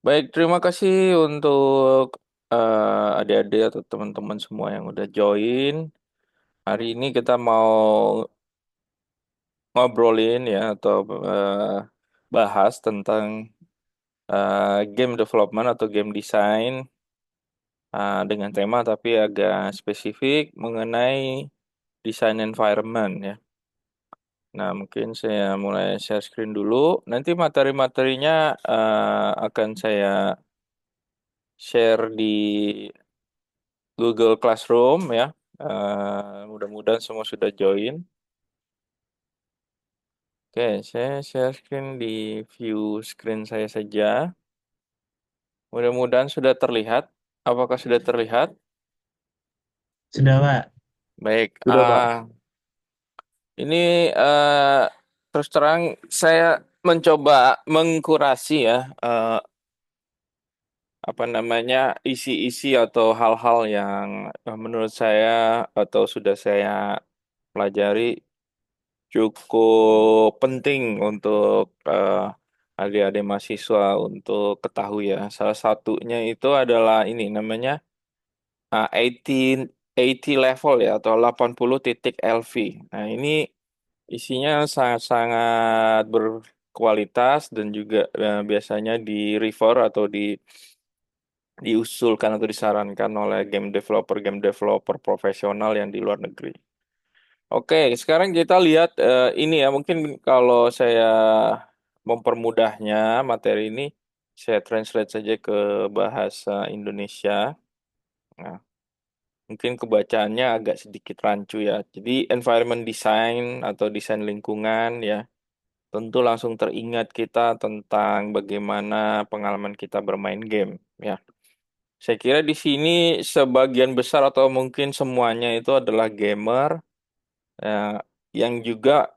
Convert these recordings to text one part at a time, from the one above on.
Baik, terima kasih untuk adik-adik atau teman-teman semua yang udah join. Hari ini kita mau ngobrolin ya atau bahas tentang game development atau game design dengan tema tapi agak spesifik mengenai desain environment ya. Nah, mungkin saya mulai share screen dulu. Nanti materi-materinya akan saya share di Google Classroom ya. Mudah-mudahan semua sudah join. Oke, saya share screen di view screen saya saja. Mudah-mudahan sudah terlihat. Apakah sudah terlihat? Sudah, Pak. Baik. Sudah, Pak. Ini terus terang saya mencoba mengkurasi ya apa namanya isi-isi atau hal-hal yang menurut saya atau sudah saya pelajari cukup penting untuk adik-adik mahasiswa untuk ketahui ya. Salah satunya itu adalah ini namanya 80 level ya atau 80 titik LV. Nah, ini isinya sangat-sangat berkualitas dan juga biasanya di refer atau diusulkan atau disarankan oleh game developer profesional yang di luar negeri. Oke, sekarang kita lihat ini ya. Mungkin kalau saya mempermudahnya materi ini, saya translate saja ke bahasa Indonesia. Nah, mungkin kebacaannya agak sedikit rancu ya. Jadi environment design atau desain lingkungan ya, tentu langsung teringat kita tentang bagaimana pengalaman kita bermain game ya. Saya kira di sini sebagian besar atau mungkin semuanya itu adalah gamer eh, yang juga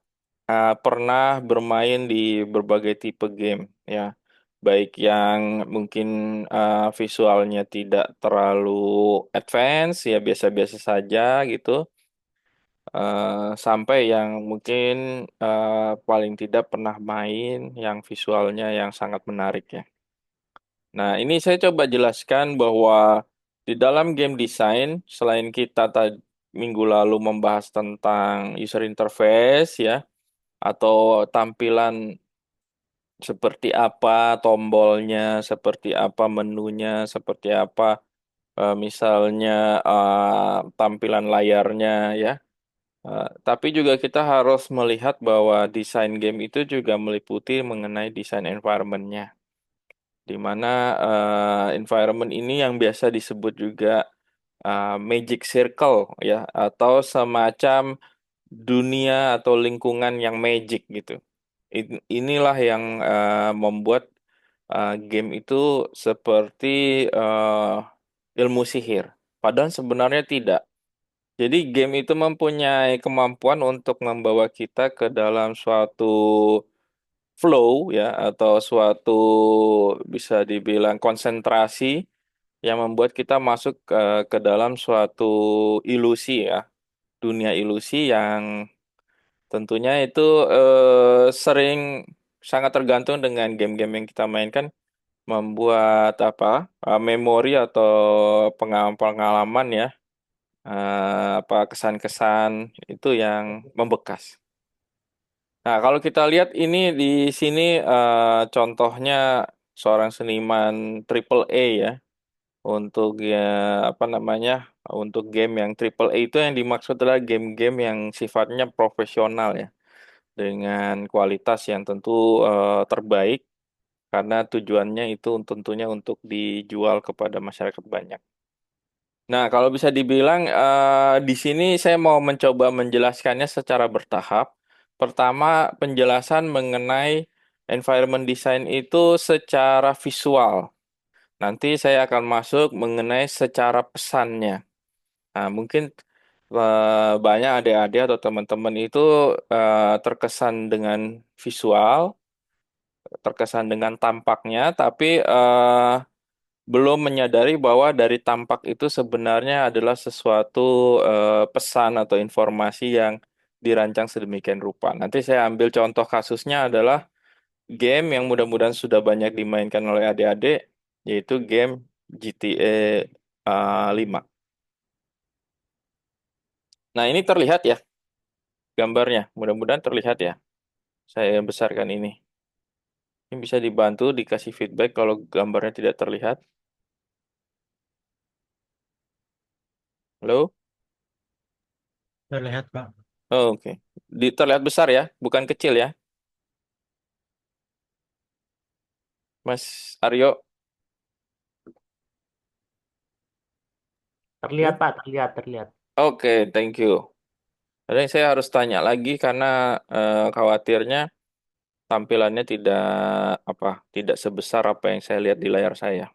pernah bermain di berbagai tipe game ya, baik yang mungkin visualnya tidak terlalu advance ya biasa-biasa saja gitu, sampai yang mungkin paling tidak pernah main yang visualnya yang sangat menarik ya. Nah, ini saya coba jelaskan bahwa di dalam game design, selain kita tadi minggu lalu membahas tentang user interface ya, atau tampilan seperti apa tombolnya, seperti apa menunya, seperti apa misalnya tampilan layarnya ya. Tapi juga kita harus melihat bahwa desain game itu juga meliputi mengenai desain environment-nya, di mana environment ini yang biasa disebut juga magic circle ya, atau semacam dunia atau lingkungan yang magic gitu. Inilah yang membuat game itu seperti ilmu sihir. Padahal sebenarnya tidak. Jadi game itu mempunyai kemampuan untuk membawa kita ke dalam suatu flow ya atau suatu bisa dibilang konsentrasi yang membuat kita masuk ke dalam suatu ilusi ya, dunia ilusi yang tentunya itu sering sangat tergantung dengan game-game yang kita mainkan membuat apa memori atau pengalaman-pengalaman ya, apa kesan-kesan itu yang membekas. Nah, kalau kita lihat ini di sini contohnya seorang seniman triple A ya, untuk ya apa namanya, untuk game yang triple A itu yang dimaksud adalah game-game yang sifatnya profesional ya, dengan kualitas yang tentu terbaik karena tujuannya itu tentunya untuk dijual kepada masyarakat banyak. Nah, kalau bisa dibilang di sini saya mau mencoba menjelaskannya secara bertahap. Pertama, penjelasan mengenai environment design itu secara visual. Nanti saya akan masuk mengenai secara pesannya. Nah, mungkin banyak adik-adik atau teman-teman itu terkesan dengan visual, terkesan dengan tampaknya, tapi belum menyadari bahwa dari tampak itu sebenarnya adalah sesuatu pesan atau informasi yang dirancang sedemikian rupa. Nanti saya ambil contoh kasusnya adalah game yang mudah-mudahan sudah banyak dimainkan oleh adik-adik. yaitu game GTA 5. Nah, ini terlihat ya gambarnya. Mudah-mudahan terlihat ya. Saya besarkan ini. Ini bisa dibantu dikasih feedback kalau gambarnya tidak terlihat. Halo? Terlihat, Pak. Oh, oke. Terlihat besar ya, bukan kecil ya, Mas Aryo. Terlihat, Hmm? Pak, terlihat, terlihat. Oke, thank you. Jadi saya harus tanya lagi karena khawatirnya tampilannya tidak sebesar apa yang saya lihat di layar saya.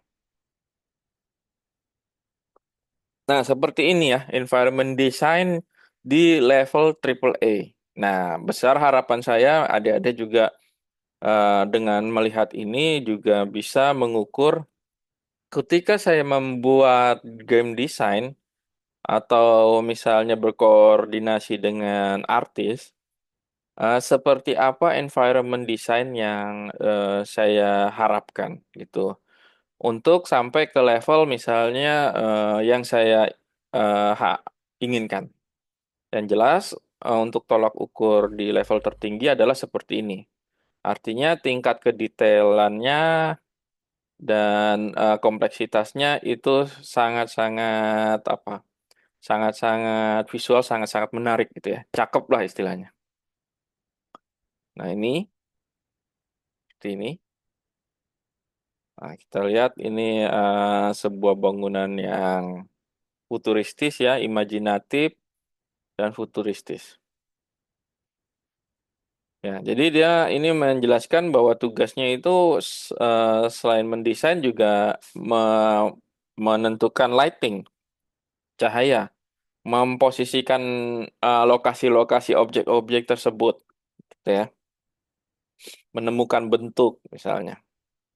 Nah, seperti ini ya, environment design di level triple A. Nah, besar harapan saya adik-adik juga dengan melihat ini juga bisa mengukur ketika saya membuat game design atau misalnya berkoordinasi dengan artis, seperti apa environment design yang saya harapkan gitu. Untuk sampai ke level misalnya yang saya inginkan. Yang jelas untuk tolak ukur di level tertinggi adalah seperti ini. Artinya tingkat kedetailannya dan kompleksitasnya itu sangat-sangat sangat-sangat visual, sangat-sangat menarik gitu ya. Cakep lah istilahnya. Nah, ini seperti ini. Nah, kita lihat ini sebuah bangunan yang futuristis ya, imajinatif dan futuristis. Ya, jadi dia ini menjelaskan bahwa tugasnya itu selain mendesain juga menentukan lighting, cahaya, memposisikan lokasi-lokasi objek-objek tersebut, gitu ya, menemukan bentuk misalnya.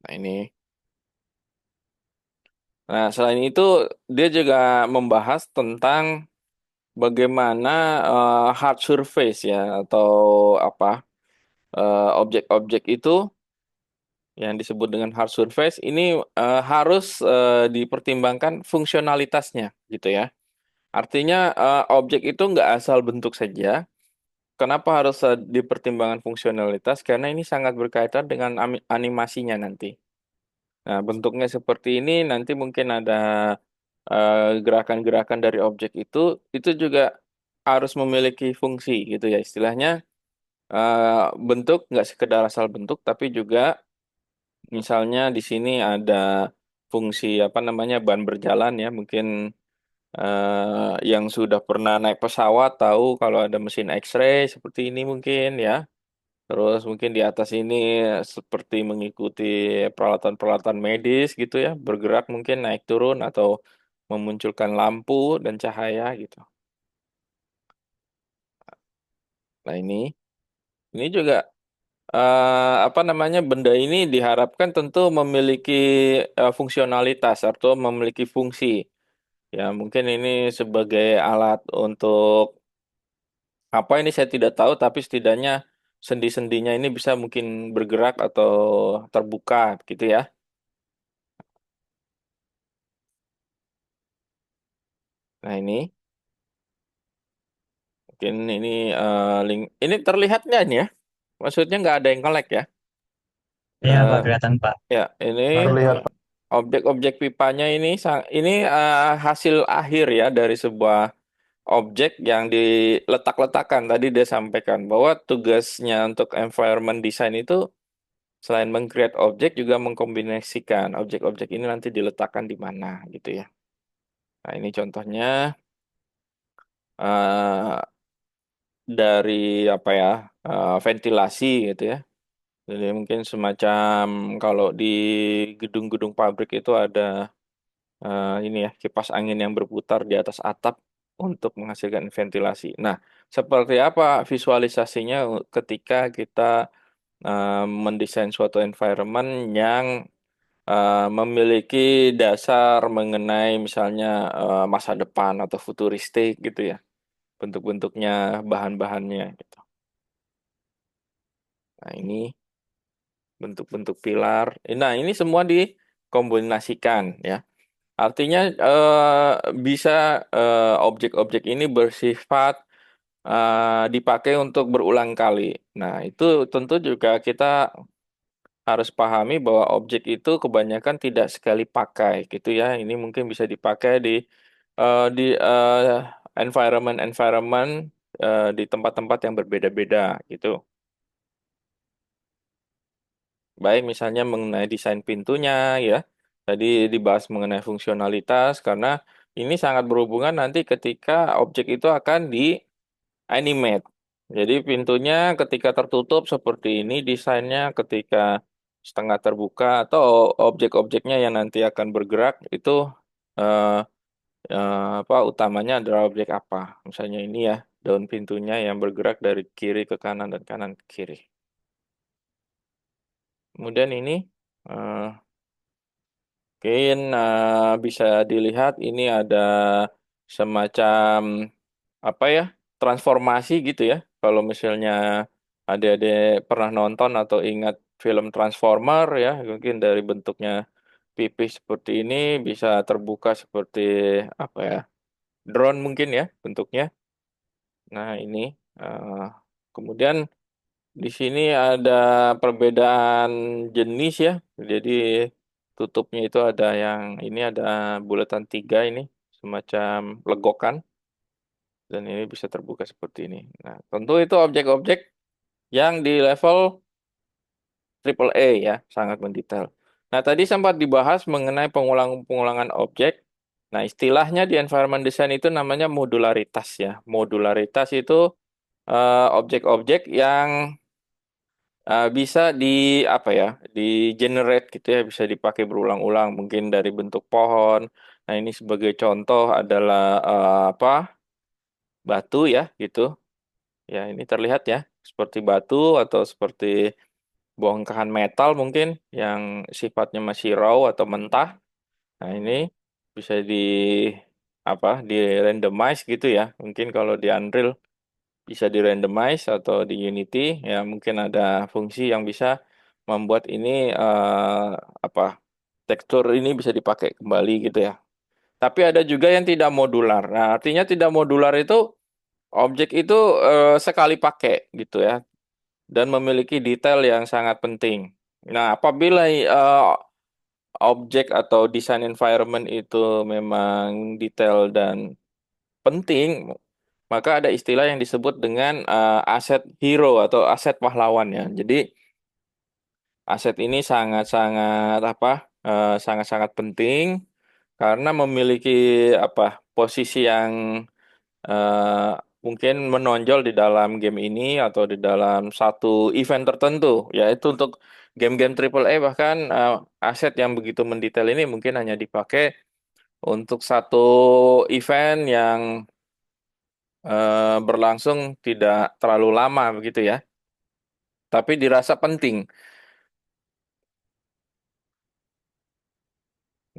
Nah, ini. Nah, selain itu dia juga membahas tentang bagaimana hard surface ya atau apa objek-objek itu yang disebut dengan hard surface ini harus dipertimbangkan fungsionalitasnya gitu ya. Artinya objek itu nggak asal bentuk saja. Kenapa harus dipertimbangkan fungsionalitas? Karena ini sangat berkaitan dengan animasinya nanti. Nah, bentuknya seperti ini nanti mungkin ada gerakan-gerakan dari objek itu juga harus memiliki fungsi gitu ya. Istilahnya bentuk nggak sekedar asal bentuk, tapi juga misalnya di sini ada fungsi apa namanya ban berjalan ya, mungkin yang sudah pernah naik pesawat tahu kalau ada mesin X-ray seperti ini mungkin ya. Terus mungkin di atas ini seperti mengikuti peralatan-peralatan medis gitu ya, bergerak mungkin naik turun atau memunculkan lampu dan cahaya gitu. Nah, ini juga apa namanya benda ini diharapkan tentu memiliki fungsionalitas atau memiliki fungsi. Ya, mungkin ini sebagai alat untuk apa ini saya tidak tahu, tapi setidaknya sendi-sendinya ini bisa mungkin bergerak atau terbuka gitu ya. Nah, ini mungkin ini link ini terlihat nggak ini ya? Maksudnya nggak ada yang nge-lag ya? Iya, Eh, Pak, kelihatan, Pak. ya, ini Terlihat, Pak. objek-objek pipanya ini hasil akhir ya dari sebuah objek yang diletak-letakkan. Tadi dia sampaikan bahwa tugasnya untuk environment design itu selain meng-create objek juga mengkombinasikan objek-objek ini nanti diletakkan di mana gitu ya. Nah, ini contohnya eh, dari apa ya ventilasi gitu ya. Jadi mungkin semacam kalau di gedung-gedung pabrik itu ada ini ya kipas angin yang berputar di atas atap untuk menghasilkan ventilasi. Nah, seperti apa visualisasinya ketika kita mendesain suatu environment yang memiliki dasar mengenai misalnya masa depan atau futuristik gitu ya, bentuk-bentuknya, bahan-bahannya gitu. Nah, ini bentuk-bentuk pilar. Nah, ini semua di kombinasikan ya. Artinya bisa objek-objek ini bersifat dipakai untuk berulang kali. Nah, itu tentu juga kita harus pahami bahwa objek itu kebanyakan tidak sekali pakai gitu ya. Ini mungkin bisa dipakai di environment-environment di tempat-tempat yang berbeda-beda gitu. Baik misalnya mengenai desain pintunya ya. Tadi dibahas mengenai fungsionalitas karena ini sangat berhubungan nanti ketika objek itu akan di animate. Jadi pintunya ketika tertutup seperti ini desainnya, ketika setengah terbuka atau objek-objeknya yang nanti akan bergerak itu eh, apa utamanya adalah objek apa? Misalnya ini ya, daun pintunya yang bergerak dari kiri ke kanan dan kanan ke kiri. Kemudian ini eh, mungkin bisa dilihat ini ada semacam apa ya transformasi gitu ya. Kalau misalnya adik-adik pernah nonton atau ingat film Transformer ya, mungkin dari bentuknya pipih seperti ini bisa terbuka seperti apa ya drone mungkin ya bentuknya. Nah ini eh, kemudian di sini ada perbedaan jenis ya. Jadi tutupnya itu ada yang ini ada bulatan tiga ini semacam legokan dan ini bisa terbuka seperti ini. Nah, tentu itu objek-objek yang di level triple A ya, sangat mendetail. Nah, tadi sempat dibahas mengenai pengulangan objek. Nah, istilahnya di environment design itu namanya modularitas ya. Modularitas itu objek-objek yang bisa di apa ya, di generate gitu ya, bisa dipakai berulang-ulang mungkin dari bentuk pohon. Nah, ini sebagai contoh adalah apa? Batu ya, gitu. Ya, ini terlihat ya, seperti batu atau seperti bongkahan metal mungkin yang sifatnya masih raw atau mentah. Nah, ini bisa di randomize gitu ya. Mungkin kalau di Unreal bisa di randomize atau di Unity ya mungkin ada fungsi yang bisa membuat ini apa tekstur ini bisa dipakai kembali gitu ya. Tapi ada juga yang tidak modular. Nah, artinya tidak modular itu objek itu sekali pakai gitu ya dan memiliki detail yang sangat penting. Nah, apabila objek atau desain environment itu memang detail dan penting, maka ada istilah yang disebut dengan aset hero atau aset pahlawan ya. Jadi aset ini sangat-sangat sangat-sangat penting karena memiliki apa posisi yang eh, mungkin menonjol di dalam game ini atau di dalam satu event tertentu, yaitu untuk game-game triple A bahkan aset yang begitu mendetail ini mungkin hanya dipakai untuk satu event yang berlangsung tidak terlalu lama begitu ya, tapi dirasa penting.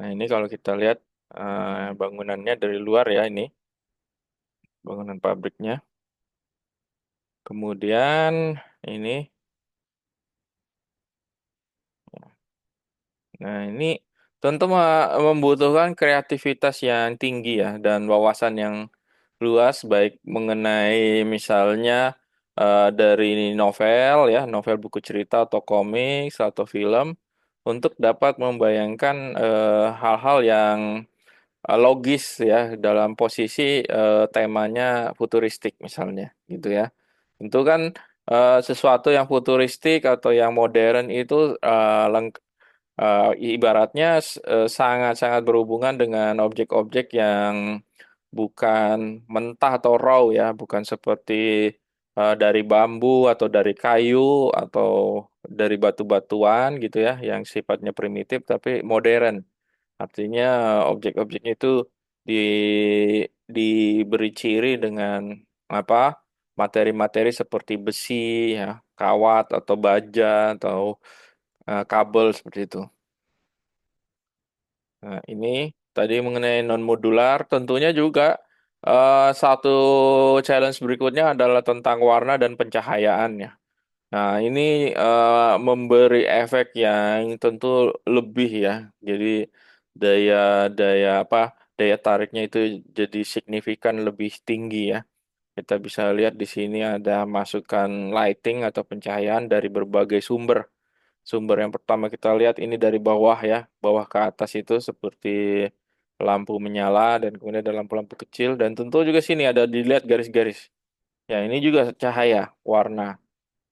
Nah ini kalau kita lihat bangunannya dari luar ya ini bangunan pabriknya. Kemudian ini. Nah, ini tentu membutuhkan kreativitas yang tinggi ya dan wawasan yang luas baik mengenai misalnya dari novel ya, novel buku cerita atau komik atau film untuk dapat membayangkan hal-hal yang logis ya dalam posisi temanya futuristik misalnya gitu ya. Tentu kan sesuatu yang futuristik atau yang modern itu eh, ibaratnya sangat-sangat berhubungan dengan objek-objek yang bukan mentah atau raw ya, bukan seperti dari bambu atau dari kayu atau dari batu-batuan gitu ya, yang sifatnya primitif tapi modern. Artinya objek-objeknya itu di diberi ciri dengan apa? Materi-materi seperti besi ya, kawat atau baja atau kabel seperti itu. Nah, ini tadi mengenai non-modular, tentunya juga satu challenge berikutnya adalah tentang warna dan pencahayaan ya. Nah, ini memberi efek yang tentu lebih ya. Jadi daya daya apa daya tariknya itu jadi signifikan lebih tinggi ya. Kita bisa lihat di sini ada masukan lighting atau pencahayaan dari berbagai sumber. Sumber yang pertama kita lihat ini dari bawah ya, bawah ke atas itu seperti lampu menyala dan kemudian ada lampu-lampu kecil dan tentu juga sini ada dilihat garis-garis. Ya, ini juga cahaya, warna.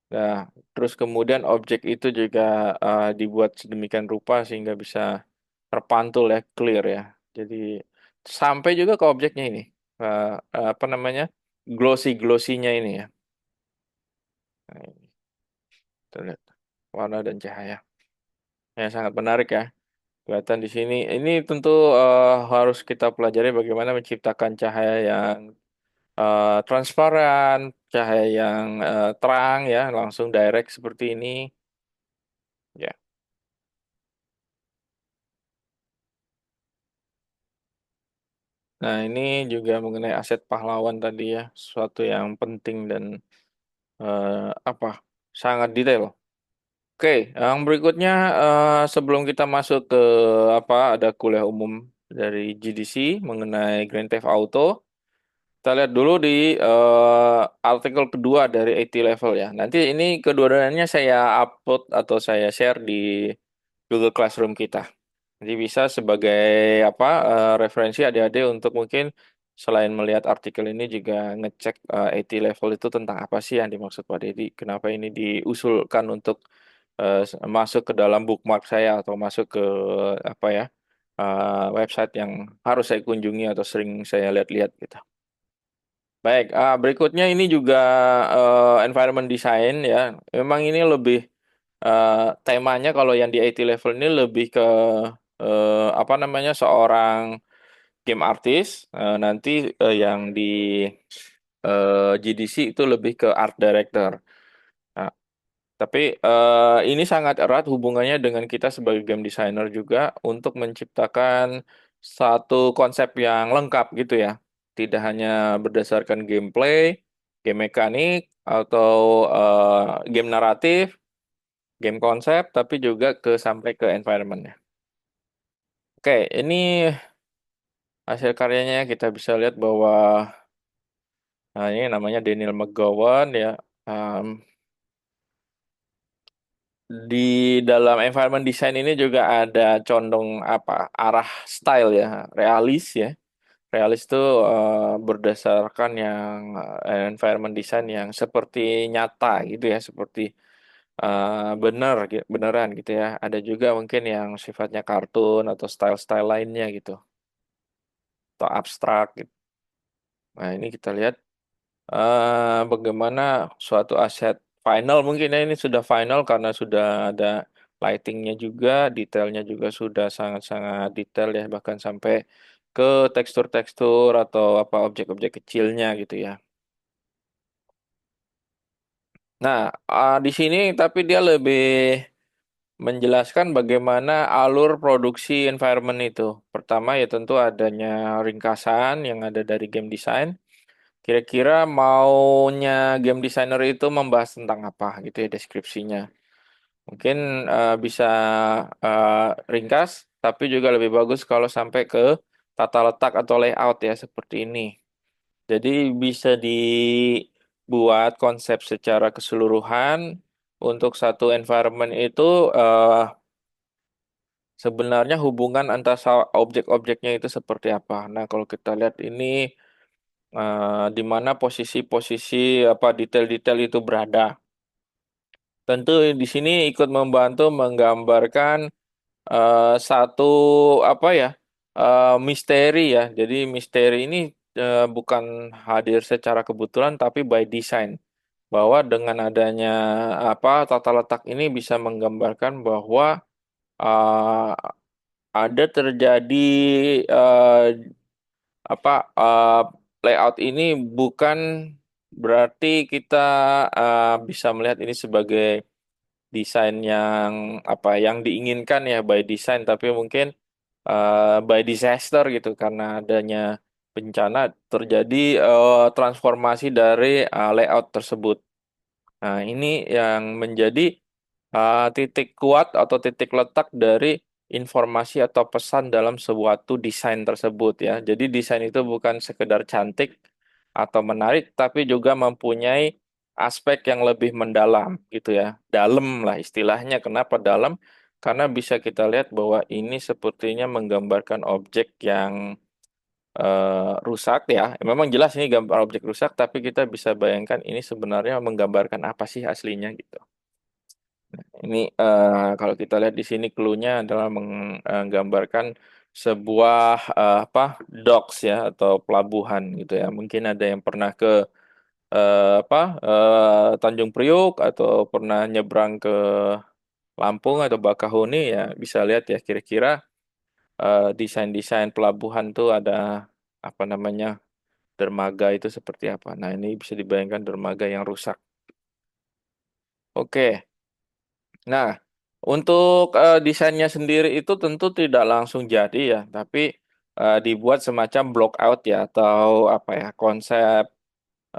Nah, terus kemudian objek itu juga dibuat sedemikian rupa sehingga bisa terpantul ya, clear ya. Jadi sampai juga ke objeknya ini. Apa namanya? Glossy-glossy-nya ini ya. Nah, ini kita lihat warna dan cahaya. Yang sangat menarik ya. Kelihatan di sini. Ini tentu harus kita pelajari bagaimana menciptakan cahaya yang transparan, cahaya yang terang ya, langsung direct seperti ini. Ya. Nah, ini juga mengenai aset pahlawan tadi ya, sesuatu yang penting dan eh, apa sangat detail. Oke, yang berikutnya sebelum kita masuk ke apa ada kuliah umum dari GDC mengenai Grand Theft Auto, kita lihat dulu di artikel kedua dari AT Level ya. Nanti ini kedua-duanya saya upload atau saya share di Google Classroom kita. Jadi bisa sebagai apa referensi adik-adik untuk mungkin selain melihat artikel ini juga ngecek AT level itu tentang apa sih yang dimaksud Pak Dedi. Kenapa ini diusulkan untuk masuk ke dalam bookmark saya atau masuk ke apa ya website yang harus saya kunjungi atau sering saya lihat-lihat gitu. Baik, berikutnya ini juga environment design ya. Memang ini lebih eh, temanya kalau yang di IT level ini lebih ke apa namanya seorang game artist. Nanti yang di GDC itu lebih ke art director. Nah, tapi ini sangat erat hubungannya dengan kita sebagai game designer juga untuk menciptakan satu konsep yang lengkap gitu ya. Tidak hanya berdasarkan gameplay, game mekanik, atau game naratif, game konsep, tapi juga ke sampai ke environment-nya. Oke, ini hasil karyanya kita bisa lihat bahwa ini namanya Daniel McGowan ya. Um, di dalam environment design ini juga ada condong apa arah style ya, realis ya. Realis itu berdasarkan yang environment design yang seperti nyata gitu ya, seperti beneran gitu ya. Ada juga mungkin yang sifatnya kartun atau style-style lainnya gitu, atau abstrak gitu. Nah, ini kita lihat bagaimana suatu aset final mungkin ya ini sudah final karena sudah ada lightingnya juga, detailnya juga sudah sangat-sangat detail ya, bahkan sampai ke tekstur-tekstur atau apa objek-objek kecilnya gitu ya. Nah, di sini tapi dia lebih menjelaskan bagaimana alur produksi environment itu. Pertama ya tentu adanya ringkasan yang ada dari game design. Kira-kira maunya game designer itu membahas tentang apa gitu ya deskripsinya. Mungkin bisa eh, ringkas, tapi juga lebih bagus kalau sampai ke tata letak atau layout ya seperti ini. Jadi bisa dibuat konsep secara keseluruhan untuk satu environment itu eh, sebenarnya hubungan antara objek-objeknya itu seperti apa. Nah, kalau kita lihat ini di mana posisi-posisi apa detail-detail itu berada. Tentu di sini ikut membantu menggambarkan satu apa ya misteri ya. Jadi misteri ini bukan hadir secara kebetulan tapi by design. Bahwa dengan adanya apa tata letak ini bisa menggambarkan bahwa uh, ada terjadi uh, apa layout ini bukan berarti kita bisa melihat ini sebagai desain yang apa yang diinginkan ya by design tapi mungkin by disaster gitu karena adanya bencana terjadi transformasi dari layout tersebut. Nah, ini yang menjadi titik kuat atau titik letak dari informasi atau pesan dalam suatu desain tersebut ya. Jadi desain itu bukan sekedar cantik atau menarik, tapi juga mempunyai aspek yang lebih mendalam gitu ya. Dalam lah istilahnya. Kenapa dalam? Karena bisa kita lihat bahwa ini sepertinya menggambarkan objek yang rusak ya. Memang jelas ini gambar objek rusak, tapi kita bisa bayangkan ini sebenarnya menggambarkan apa sih aslinya gitu. Ini kalau kita lihat di sini clue-nya adalah menggambarkan sebuah apa docks ya atau pelabuhan gitu ya. Mungkin ada yang pernah ke apa Tanjung Priok atau pernah nyebrang ke Lampung atau Bakahuni ya bisa lihat ya kira-kira desain-desain pelabuhan tuh ada apa namanya dermaga itu seperti apa. Nah, ini bisa dibayangkan dermaga yang rusak. Oke. Nah, untuk desainnya sendiri itu tentu tidak langsung jadi ya, tapi dibuat semacam block out ya atau apa ya konsep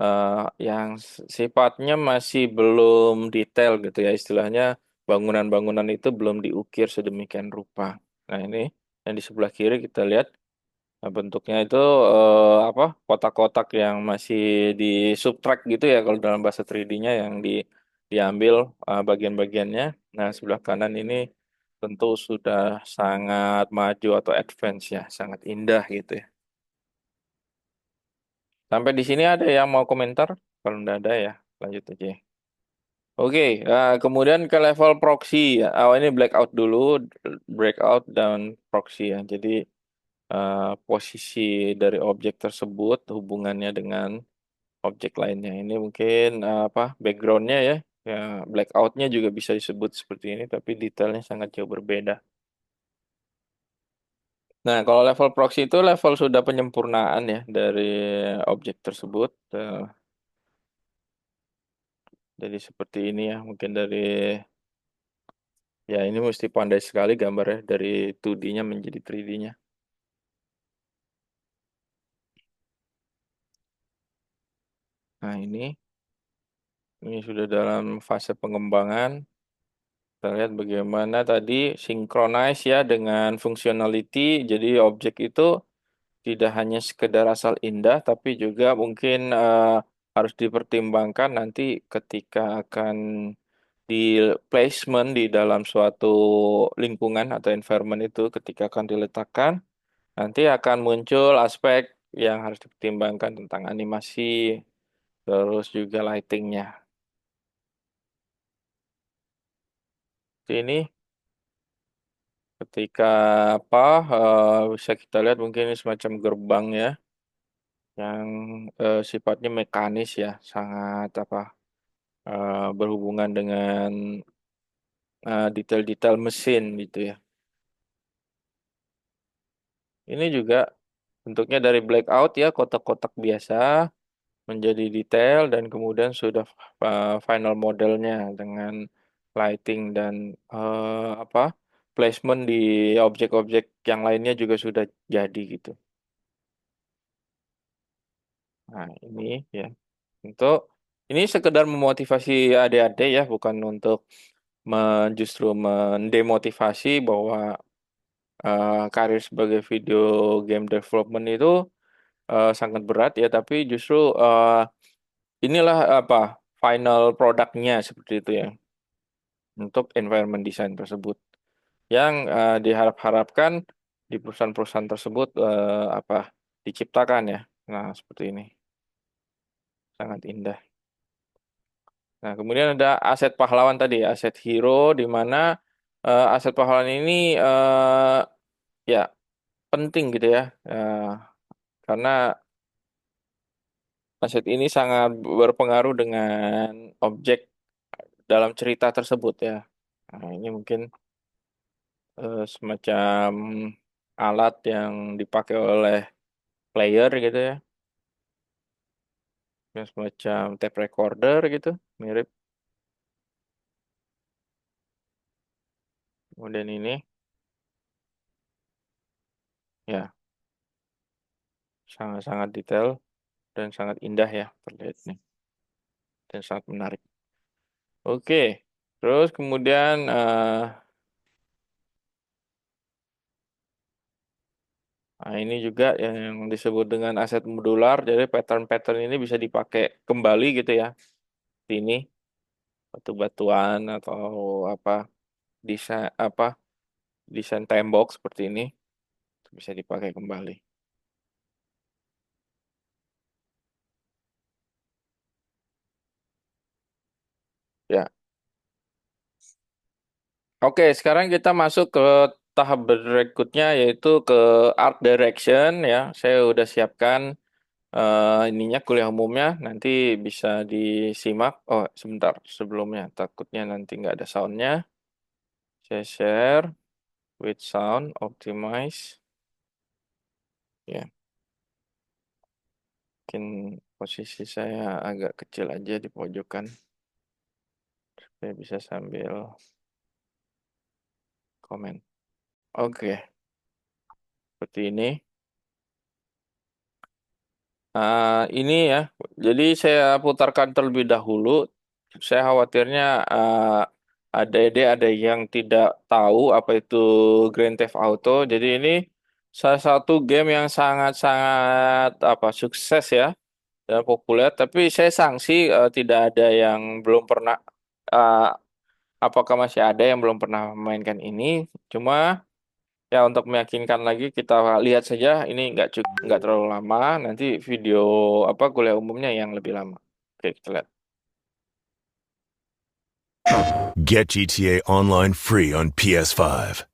eh, yang sifatnya masih belum detail gitu ya istilahnya bangunan-bangunan itu belum diukir sedemikian rupa. Nah, ini yang di sebelah kiri kita lihat. Nah, bentuknya itu apa? Kotak-kotak yang masih di subtract gitu ya kalau dalam bahasa 3D-nya yang diambil bagian-bagiannya. Nah, sebelah kanan ini tentu sudah sangat maju atau advance ya, sangat indah gitu ya. Sampai di sini ada yang mau komentar? Kalau nggak ada ya, lanjut aja. Oke, kemudian ke level proxy ya. Ini blackout dulu, breakout dan proxy ya. Jadi posisi dari objek tersebut hubungannya dengan objek lainnya. Ini mungkin apa backgroundnya ya, ya blackoutnya juga bisa disebut seperti ini, tapi detailnya sangat jauh berbeda. Nah, kalau level proxy itu level sudah penyempurnaan ya dari objek tersebut. Jadi seperti ini ya, mungkin dari ya ini mesti pandai sekali gambarnya dari 2D-nya menjadi 3D-nya. Nah, ini sudah dalam fase pengembangan. Kita lihat bagaimana tadi synchronize ya dengan functionality. Jadi objek itu tidak hanya sekedar asal indah, tapi juga mungkin harus dipertimbangkan nanti ketika akan di placement di dalam suatu lingkungan atau environment itu ketika akan diletakkan, nanti akan muncul aspek yang harus dipertimbangkan tentang animasi, terus juga lightingnya. Ini ketika apa bisa kita lihat mungkin ini semacam gerbang ya yang sifatnya mekanis ya sangat apa berhubungan dengan detail-detail mesin gitu ya. Ini juga bentuknya dari blackout ya kotak-kotak biasa menjadi detail dan kemudian sudah final modelnya dengan lighting dan apa placement di objek-objek yang lainnya juga sudah jadi gitu. Nah, ini ya. Untuk ini sekedar memotivasi adik-adik ya, bukan untuk justru mendemotivasi bahwa karir sebagai video game development itu sangat berat ya, tapi justru inilah apa final produknya seperti itu ya untuk environment design tersebut yang diharap-harapkan di perusahaan-perusahaan tersebut apa diciptakan ya. Nah, seperti ini sangat indah. Nah, kemudian ada aset pahlawan tadi, aset hero, di mana aset pahlawan ini ya penting gitu ya, karena aset ini sangat berpengaruh dengan objek dalam cerita tersebut ya. Nah, ini mungkin semacam alat yang dipakai oleh player gitu ya, yang semacam tape recorder gitu, mirip. Kemudian ini, ya sangat-sangat detail dan sangat indah ya terlihatnya dan sangat menarik. Oke. Terus kemudian nah ini juga yang disebut dengan aset modular. Jadi pattern-pattern ini bisa dipakai kembali gitu ya. Ini batu-batuan atau apa apa desain tembok seperti ini bisa dipakai kembali. Ya. Oke, sekarang kita masuk ke tahap berikutnya yaitu ke art direction ya. Saya udah siapkan ininya kuliah umumnya nanti bisa disimak. Oh, sebentar sebelumnya takutnya nanti nggak ada soundnya. Saya share with sound optimize. Ya, mungkin posisi saya agak kecil aja di pojokan. Saya bisa sambil komen. Oke, seperti ini. Ini ya, jadi saya putarkan terlebih dahulu. Saya khawatirnya ada yang tidak tahu apa itu Grand Theft Auto. Jadi ini salah satu game yang sangat-sangat apa sukses ya dan populer. Tapi saya sangsi tidak ada yang belum pernah. eh, Apakah masih ada yang belum pernah memainkan ini? Cuma ya untuk meyakinkan lagi kita lihat saja ini nggak terlalu lama. Nanti video apa kuliah umumnya yang lebih lama. Oke, kita lihat. Get GTA Online free on PS5.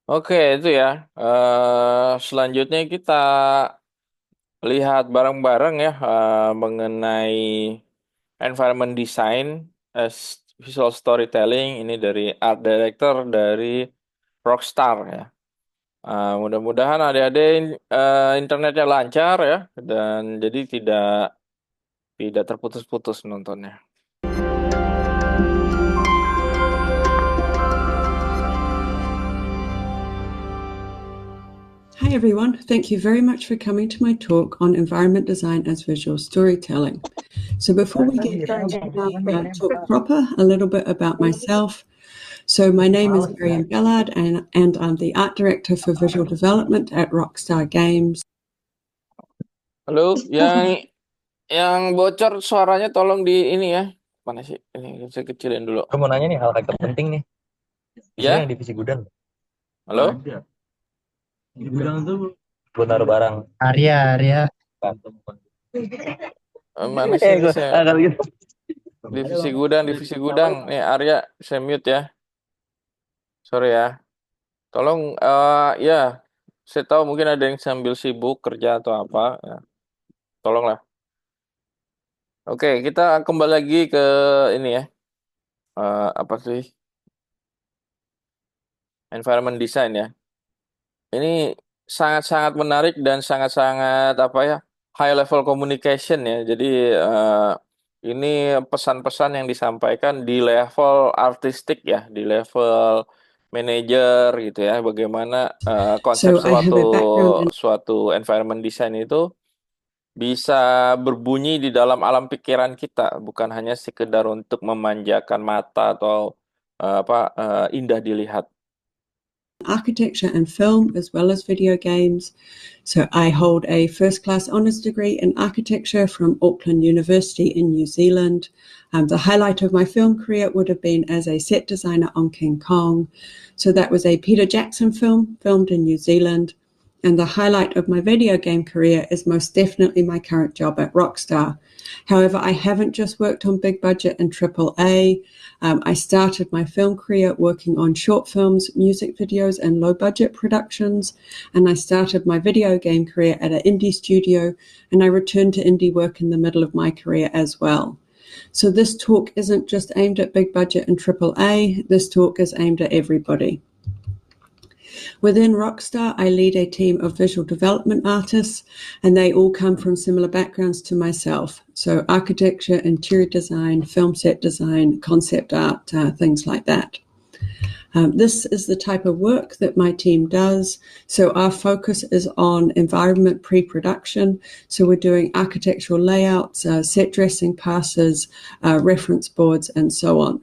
Oke, itu ya. Selanjutnya kita lihat bareng-bareng ya mengenai environment design as visual storytelling ini dari art director dari Rockstar ya. Mudah-mudahan adik-adik internetnya lancar ya dan jadi tidak terputus-putus nontonnya. Hi everyone, thank you very much for coming to my talk on environment design as visual storytelling. So before we get into the talk proper, a little bit about myself. So my name is Miriam Ballard and I'm the art director for visual development at Rockstar Games. Halo, yang bocor suaranya tolong di ini ya. Mana sih? Ini saya kecilin dulu. Aku mau nanya nih hal terpenting nih. Isinya yang Ya, divisi gudang. halo? Di gudang tuh Buat naruh barang. Arya. Mana sih ini Gue saya kalau gitu. divisi gudang. Nih Arya, saya mute ya. Sorry ya. Tolong ya, saya tahu mungkin ada yang sambil sibuk kerja atau apa. Ya, tolonglah. Oke, kita kembali lagi ke ini ya. Apa sih? Environment design ya. Ini sangat-sangat menarik dan sangat-sangat apa ya? High level communication ya. Jadi ini pesan-pesan yang disampaikan di level artistik ya, di level manajer gitu ya. Bagaimana konsep So I have a background in suatu environment design itu bisa berbunyi di dalam alam pikiran kita, bukan hanya sekedar untuk memanjakan mata atau indah dilihat. architecture and film as well as video games. So I hold a first-class honours degree in architecture from Auckland University in New Zealand. The highlight of my film career would have been as a set designer on King Kong. So that was a Peter Jackson film filmed in New Zealand. And the highlight of my video game career is most definitely my current job at Rockstar. However, I haven't just worked on big budget and AAA. I started my film career working on short films, music videos, and low budget productions. And I started my video game career at an indie studio, and I returned to indie work in the middle of my career as well. So this talk isn't just aimed at big budget and AAA. This talk is aimed at everybody. Within Rockstar, I lead a team of visual development artists, and they all come from similar backgrounds to myself. So architecture, interior design, film set design, concept art, things like that. This is the type of work that my team does. So our focus is on environment pre-production. So we're doing architectural layouts, set dressing passes, reference boards, and so on.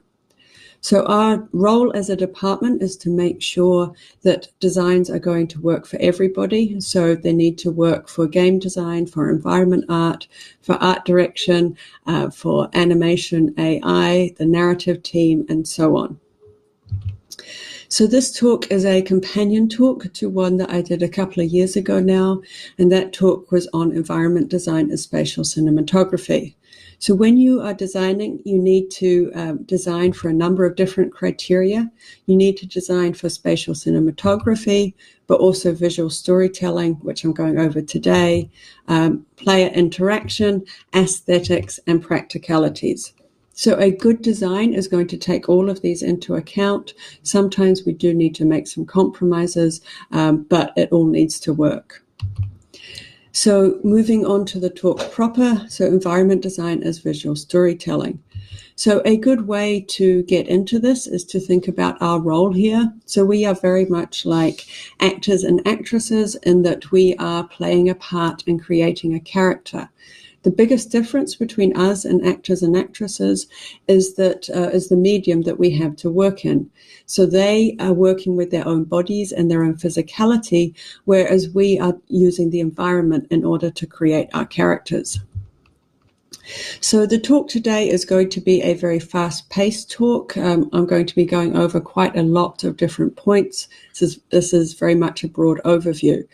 So our role as a department is to make sure that designs are going to work for everybody. So they need to work for game design, for environment art, for art direction, for animation, AI, the narrative team, and so on. So this talk is a companion talk to one that I did a couple of years ago now, and that talk was on environment design and spatial cinematography. So when you are designing, you need to design for a number of different criteria. You need to design for spatial cinematography, but also visual storytelling, which I'm going over today, player interaction, aesthetics, and practicalities. So a good design is going to take all of these into account. Sometimes we do need to make some compromises, but it all needs to work. So moving on to the talk proper, so environment design as visual storytelling. So a good way to get into this is to think about our role here. So we are very much like actors and actresses in that we are playing a part and creating a character. The biggest difference between us and actors and actresses is the medium that we have to work in. So they are working with their own bodies and their own physicality, whereas we are using the environment in order to create our characters. So the talk today is going to be a very fast-paced talk. I'm going to be going over quite a lot of different points. This is very much a broad overview.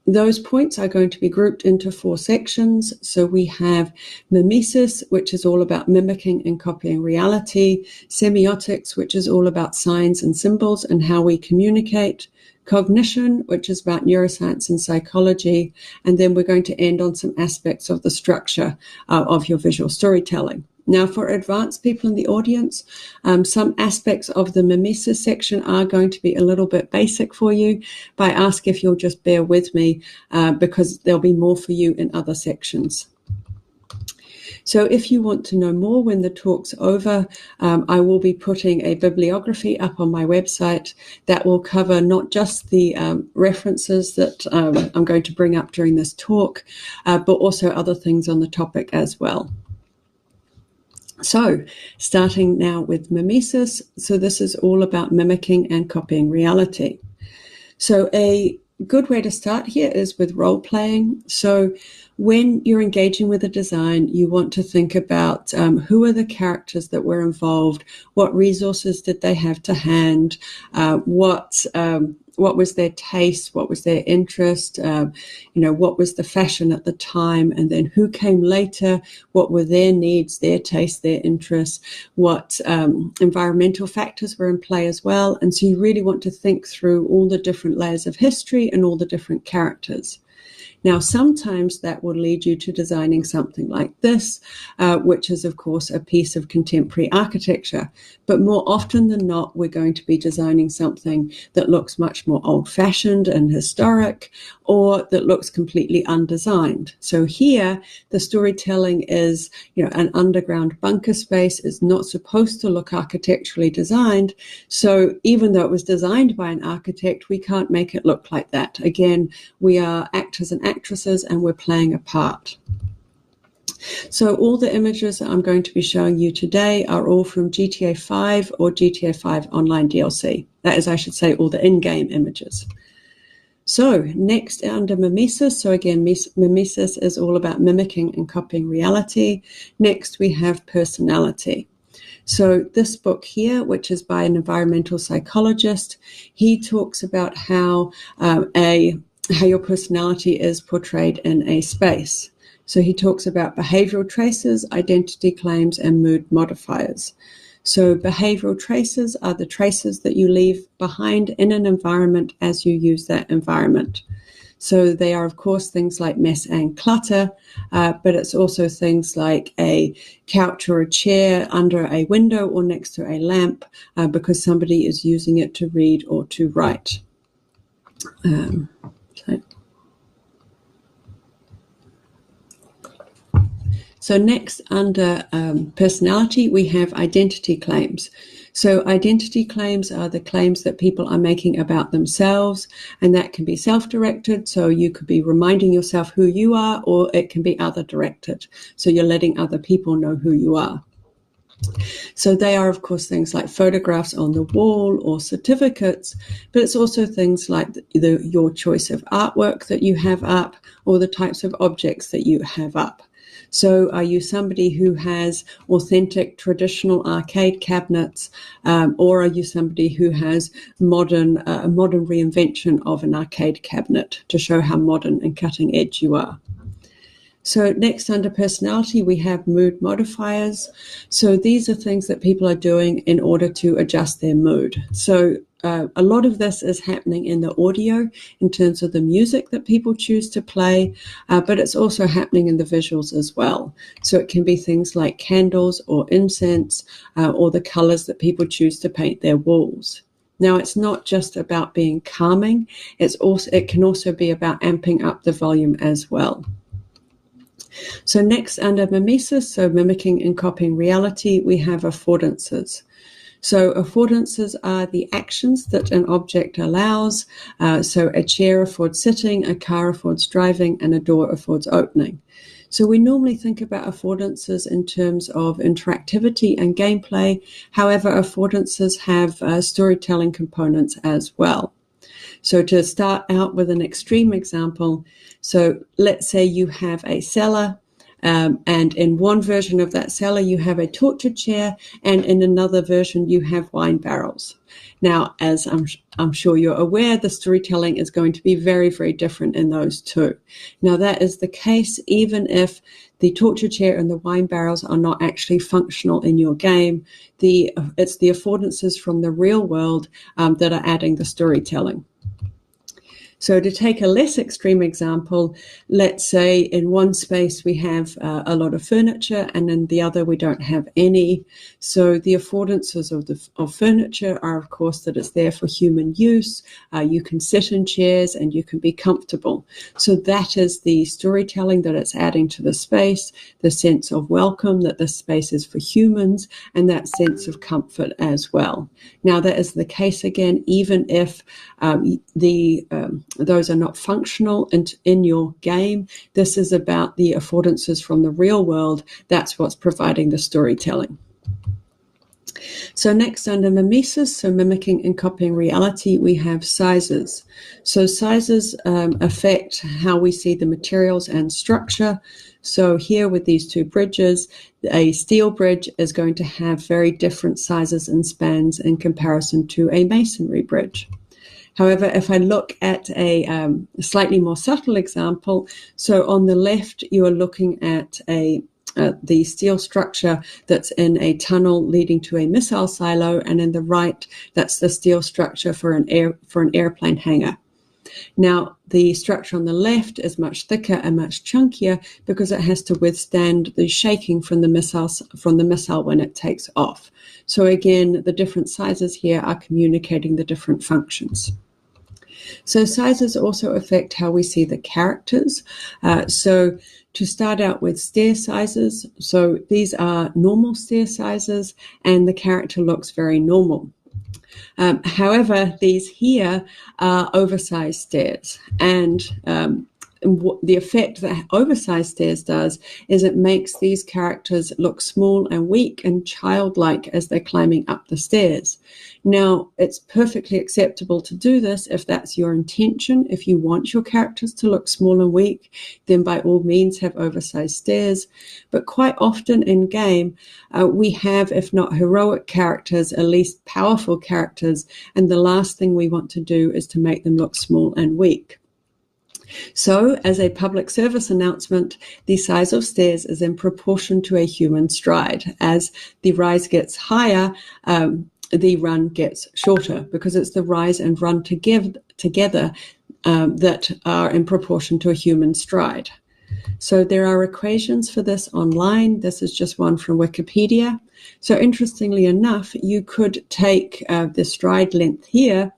Those points are going to be grouped into 4 sections. So we have mimesis, which is all about mimicking and copying reality, semiotics, which is all about signs and symbols and how we communicate, cognition, which is about neuroscience and psychology, and then we're going to end on some aspects of the structure of your visual storytelling. Now, for advanced people in the audience, some aspects of the mimesis section are going to be a little bit basic for you, but I ask if you'll just bear with me because there'll be more for you in other sections. So if you want to know more when the talk's over, I will be putting a bibliography up on my website that will cover not just the references that I'm going to bring up during this talk, but also other things on the topic as well. So starting now with mimesis. So this is all about mimicking and copying reality. So a good way to start here is with role playing. So when you're engaging with a design, you want to think about who are the characters that were involved, what resources did they have to hand, what was their taste, what was their interest, what was the fashion at the time, and then who came later, what were their needs, their tastes, their interests, what environmental factors were in play as well. And so you really want to think through all the different layers of history and all the different characters. Now, sometimes that will lead you to designing something like this, which is, of course, a piece of contemporary architecture. But more often than not, we're going to be designing something that looks much more old-fashioned and historic, or that looks completely undesigned. So here, the storytelling is, an underground bunker space. Is not supposed to look architecturally designed. So even though it was designed by an architect, we can't make it look like that. Again, we are actors and actresses, and we're playing a part. So all the images that I'm going to be showing you today are all from GTA 5 or GTA 5 Online DLC. That is, I should say, all the in-game images. So next under mimesis, so again, mimesis is all about mimicking and copying reality. Next we have personality. So this book here, which is by an environmental psychologist, he talks about how your personality is portrayed in a space. So he talks about behavioral traces, identity claims, and mood modifiers. So behavioral traces are the traces that you leave behind in an environment as you use that environment. So they are, of course, things like mess and clutter, but it's also things like a couch or a chair under a window or next to a lamp because somebody is using it to read or to write. So next, under personality, we have identity claims. So identity claims are the claims that people are making about themselves, and that can be self-directed. So you could be reminding yourself who you are, or it can be other-directed. So you're letting other people know who you are. So they are, of course, things like photographs on the wall or certificates, but it's also things like your choice of artwork that you have up or the types of objects that you have up. So are you somebody who has authentic traditional arcade cabinets, or are you somebody who has a modern reinvention of an arcade cabinet to show how modern and cutting edge you are? So next, under personality, we have mood modifiers. So these are things that people are doing in order to adjust their mood. So a lot of this is happening in the audio in terms of the music that people choose to play, but it's also happening in the visuals as well. So it can be things like candles or incense or the colors that people choose to paint their walls. Now, it's not just about being calming. It can also be about amping up the volume as well. So next, under mimesis, so mimicking and copying reality, we have affordances. So affordances are the actions that an object allows. So a chair affords sitting, a car affords driving, and a door affords opening. So we normally think about affordances in terms of interactivity and gameplay. However, affordances have storytelling components as well. So to start out with an extreme example, so let's say you have a cellar, and in one version of that cellar you have a torture chair, and in another version you have wine barrels. Now, as I'm sure you're aware, the storytelling is going to be very, very different in those two. Now, that is the case even if the torture chair and the wine barrels are not actually functional in your game. It's the affordances from the real world that are adding the storytelling. So to take a less extreme example, let's say in one space we have a lot of furniture and in the other we don't have any. So the affordances of furniture are, of course, that it's there for human use. You can sit in chairs and you can be comfortable. So that is the storytelling that it's adding to the space, the sense of welcome, that the space is for humans, and that sense of comfort as well. Now, that is the case again, even if those are not functional in your game. This is about the affordances from the real world. That's what's providing the storytelling. So next, under mimesis, so mimicking and copying reality, we have sizes. So sizes affect how we see the materials and structure. So here with these two bridges, a steel bridge is going to have very different sizes and spans in comparison to a masonry bridge. However, if I look at a slightly more subtle example, so on the left, you are looking at the steel structure that's in a tunnel leading to a missile silo, and in the right, that's the steel structure for an airplane hangar. Now, the structure on the left is much thicker and much chunkier because it has to withstand the shaking from the missile when it takes off. So again, the different sizes here are communicating the different functions. So sizes also affect how we see the characters. So to start out with stair sizes, so these are normal stair sizes and the character looks very normal. However, these here are oversized stairs, and the effect that oversized stairs does is it makes these characters look small and weak and childlike as they're climbing up the stairs. Now, it's perfectly acceptable to do this if that's your intention. If you want your characters to look small and weak, then by all means have oversized stairs. But quite often in game, we have, if not heroic characters, at least powerful characters, and the last thing we want to do is to make them look small and weak. So, as a public service announcement, the size of stairs is in proportion to a human stride. As the rise gets higher, the run gets shorter, because it's the rise and run together that are in proportion to a human stride. So there are equations for this online. This is just one from Wikipedia. So interestingly enough, you could take the stride length here,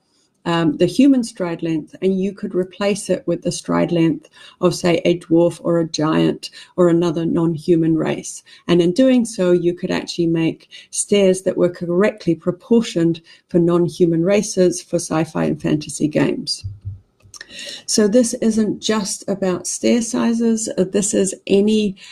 the human stride length, and you could replace it with the stride length of, say, a dwarf or a giant or another non-human race. And in doing so, you could actually make stairs that were correctly proportioned for non-human races for sci-fi and fantasy games. So this isn't just about stair sizes. This is anything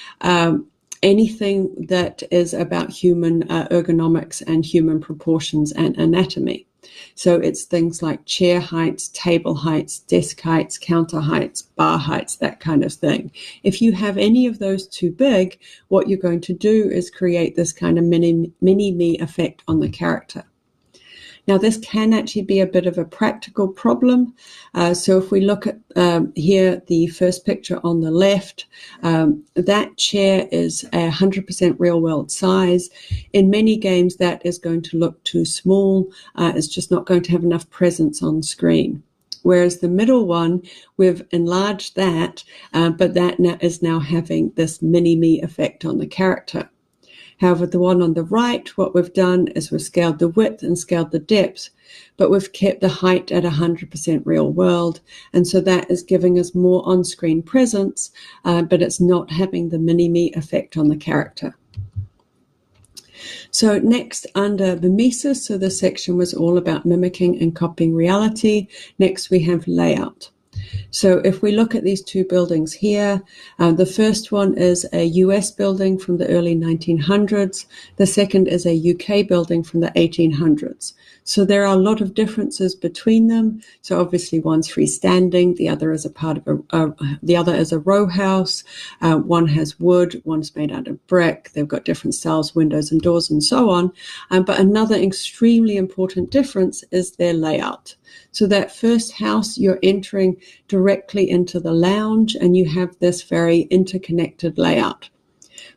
that is about human ergonomics and human proportions and anatomy. So it's things like chair heights, table heights, desk heights, counter heights, bar heights, that kind of thing. If you have any of those too big, what you're going to do is create this kind of mini-me effect on the character. Now, this can actually be a bit of a practical problem. So if we look at here, the first picture on the left, that chair is 100% real world size. In many games, that is going to look too small. It's just not going to have enough presence on screen. Whereas the middle one, we've enlarged that, but that is now having this mini-me effect on the character. However, the one on the right, what we've done is we've scaled the width and scaled the depth, but we've kept the height at 100% real world. And so that is giving us more on-screen presence, but it's not having the mini-me effect on the character. So next, under mimesis, so this section was all about mimicking and copying reality. Next, we have layout. So if we look at these two buildings here, the first one is a US building from the early 1900s. The second is a UK building from the 1800s. So there are a lot of differences between them. So obviously one's freestanding, the other is a part of the other is a row house. One has wood, one's made out of brick. They've got different styles, windows and doors and so on. But another extremely important difference is their layout. So that first house, you're entering directly into the lounge and you have this very interconnected layout.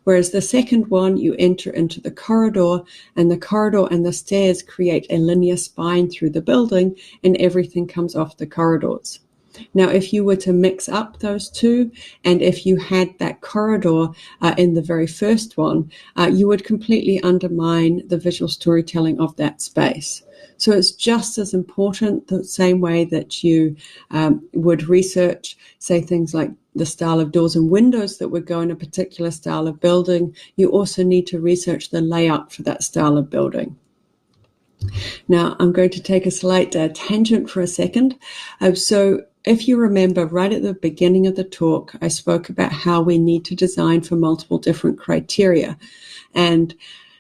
Whereas the second one, you enter into the corridor and the stairs create a linear spine through the building and everything comes off the corridors. Now, if you were to mix up those two, and if you had that corridor in the very first one, you would completely undermine the visual storytelling of that space. So it's just as important, the same way that you would research, say, things like the style of doors and windows that would go in a particular style of building. You also need to research the layout for that style of building. Now, I'm going to take a slight tangent for a second. So if you remember, right at the beginning of the talk, I spoke about how we need to design for multiple different criteria and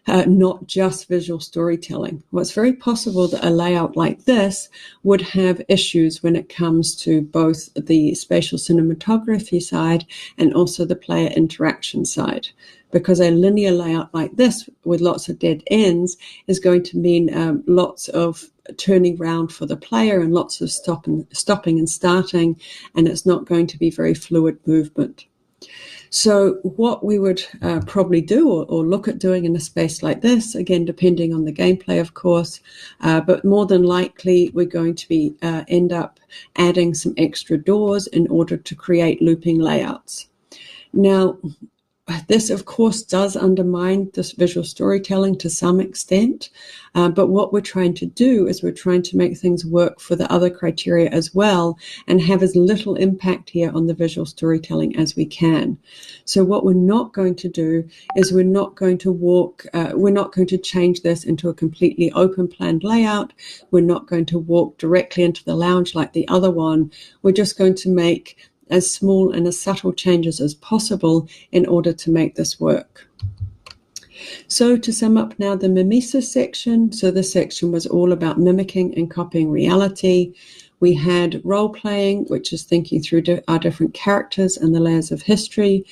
not just visual storytelling. Well, it's very possible that a layout like this would have issues when it comes to both the spatial cinematography side and also the player interaction side. Because a linear layout like this with lots of dead ends is going to mean lots of turning around for the player and lots of stopping and starting, and it's not going to be very fluid movement. So what we would probably do or look at doing in a space like this, again, depending on the gameplay, of course, but more than likely we're going to be end up adding some extra doors in order to create looping layouts. Now, this, of course, does undermine this visual storytelling to some extent, but what we're trying to do is we're trying to make things work for the other criteria as well and have as little impact here on the visual storytelling as we can. So what we're not going to do is we're not going to change this into a completely open planned layout. We're not going to walk directly into the lounge like the other one. We're just going to make as small and as subtle changes as possible in order to make this work. So to sum up now the mimesis section, so this section was all about mimicking and copying reality. We had role-playing, which is thinking through our different characters and the layers of history.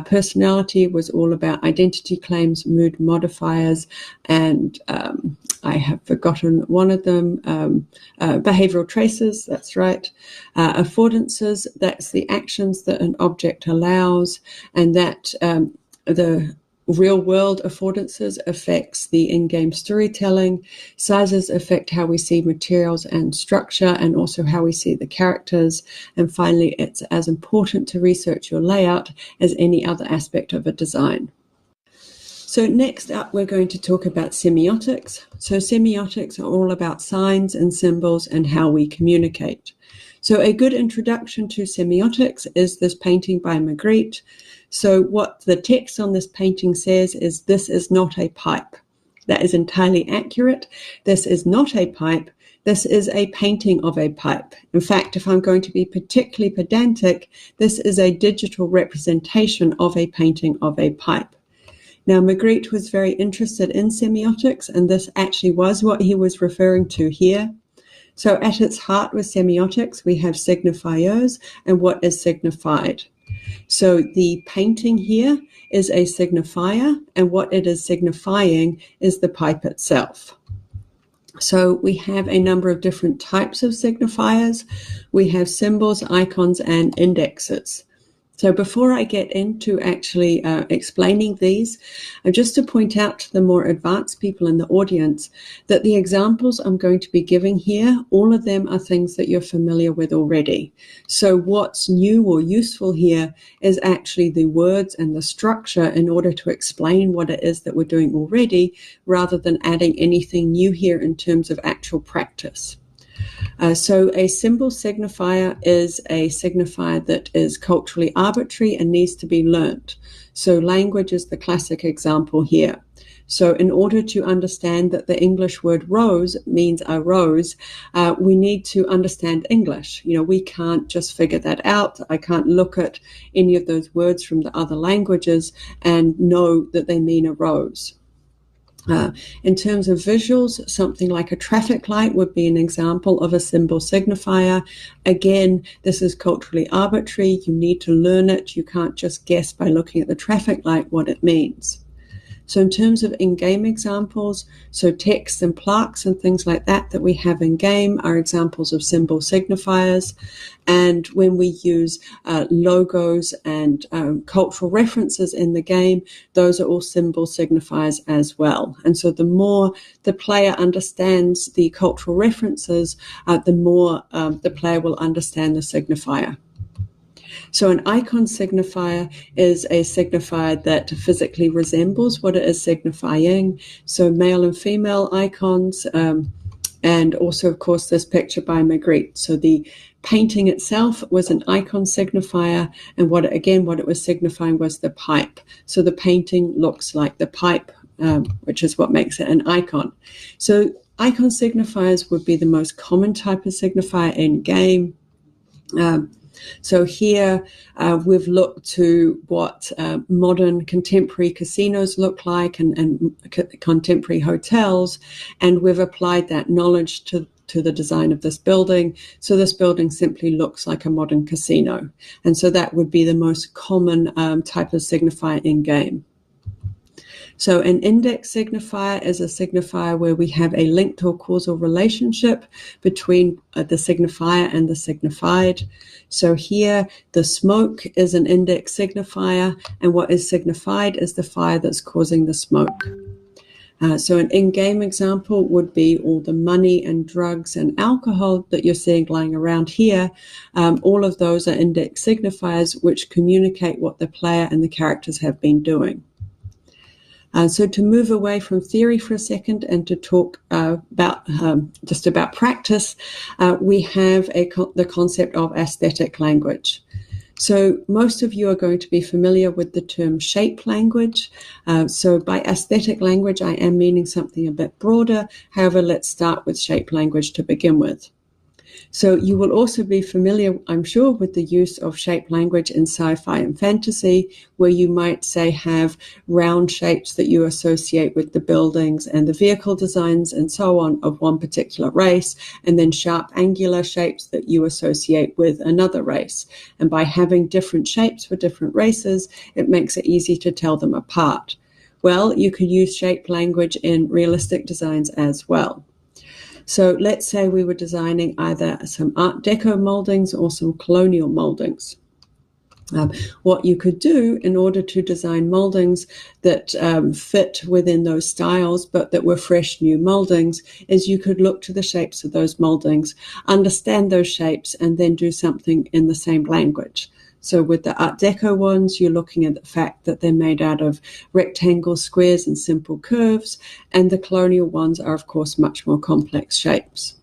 Personality was all about identity claims, mood modifiers, and I have forgotten one of them, behavioral traces, that's right. Affordances, that's the actions that an object allows, and that the real-world affordances affects the in-game storytelling. Sizes affect how we see materials and structure, and also how we see the characters. And finally, it's as important to research your layout as any other aspect of a design. So next up, we're going to talk about semiotics. So semiotics are all about signs and symbols and how we communicate. So a good introduction to semiotics is this painting by Magritte. So what the text on this painting says is, this is not a pipe. That is entirely accurate. This is not a pipe. This is a painting of a pipe. In fact, if I'm going to be particularly pedantic, this is a digital representation of a painting of a pipe. Now, Magritte was very interested in semiotics, and this actually was what he was referring to here. So at its heart with semiotics, we have signifiers and what is signified. So the painting here is a signifier, and what it is signifying is the pipe itself. So we have a number of different types of signifiers. We have symbols, icons, and indexes. So before I get into actually explaining these, just to point out to the more advanced people in the audience that the examples I'm going to be giving here, all of them are things that you're familiar with already. So what's new or useful here is actually the words and the structure in order to explain what it is that we're doing already, rather than adding anything new here in terms of actual practice. So a symbol signifier is a signifier that is culturally arbitrary and needs to be learnt. So language is the classic example here. So in order to understand that the English word rose means a rose, we need to understand English. You know, we can't just figure that out. I can't look at any of those words from the other languages and know that they mean a rose. In terms of visuals, something like a traffic light would be an example of a symbol signifier. Again, this is culturally arbitrary. You need to learn it. You can't just guess by looking at the traffic light what it means. So in terms of in-game examples, so text and plaques and things like that that we have in-game are examples of symbol signifiers. And when we use logos and cultural references in the game, those are all symbol signifiers as well. And so the more the player understands the cultural references, the more the player will understand the signifier. So an icon signifier is a signifier that physically resembles what it is signifying. So male and female icons, and also, of course, this picture by Magritte. So the painting itself was an icon signifier, and what it was signifying was the pipe. So the painting looks like the pipe, which is what makes it an icon. So icon signifiers would be the most common type of signifier in game. So here we've looked to what modern contemporary casinos look like and contemporary hotels, and we've applied that knowledge to the design of this building. So this building simply looks like a modern casino. And so that would be the most common type of signifier in game. So an index signifier is a signifier where we have a linked or causal relationship between the signifier and the signified. So here the smoke is an index signifier, and what is signified is the fire that's causing the smoke. So an in-game example would be all the money and drugs and alcohol that you're seeing lying around here. All of those are index signifiers which communicate what the player and the characters have been doing. So to move away from theory for a second and to talk about practice, we have the concept of aesthetic language. So most of you are going to be familiar with the term shape language. So by aesthetic language, I am meaning something a bit broader. However, let's start with shape language to begin with. So you will also be familiar, I'm sure, with the use of shape language in sci-fi and fantasy, where you might say have round shapes that you associate with the buildings and the vehicle designs and so on of one particular race, and then sharp angular shapes that you associate with another race. And by having different shapes for different races, it makes it easy to tell them apart. Well, you could use shape language in realistic designs as well. So let's say we were designing either some Art Deco moldings or some colonial moldings. What you could do in order to design moldings that fit within those styles, but that were fresh new moldings, is you could look to the shapes of those moldings, understand those shapes, and then do something in the same language. So with the Art Deco ones, you're looking at the fact that they're made out of rectangles, squares, and simple curves. And the colonial ones are, of course, much more complex shapes.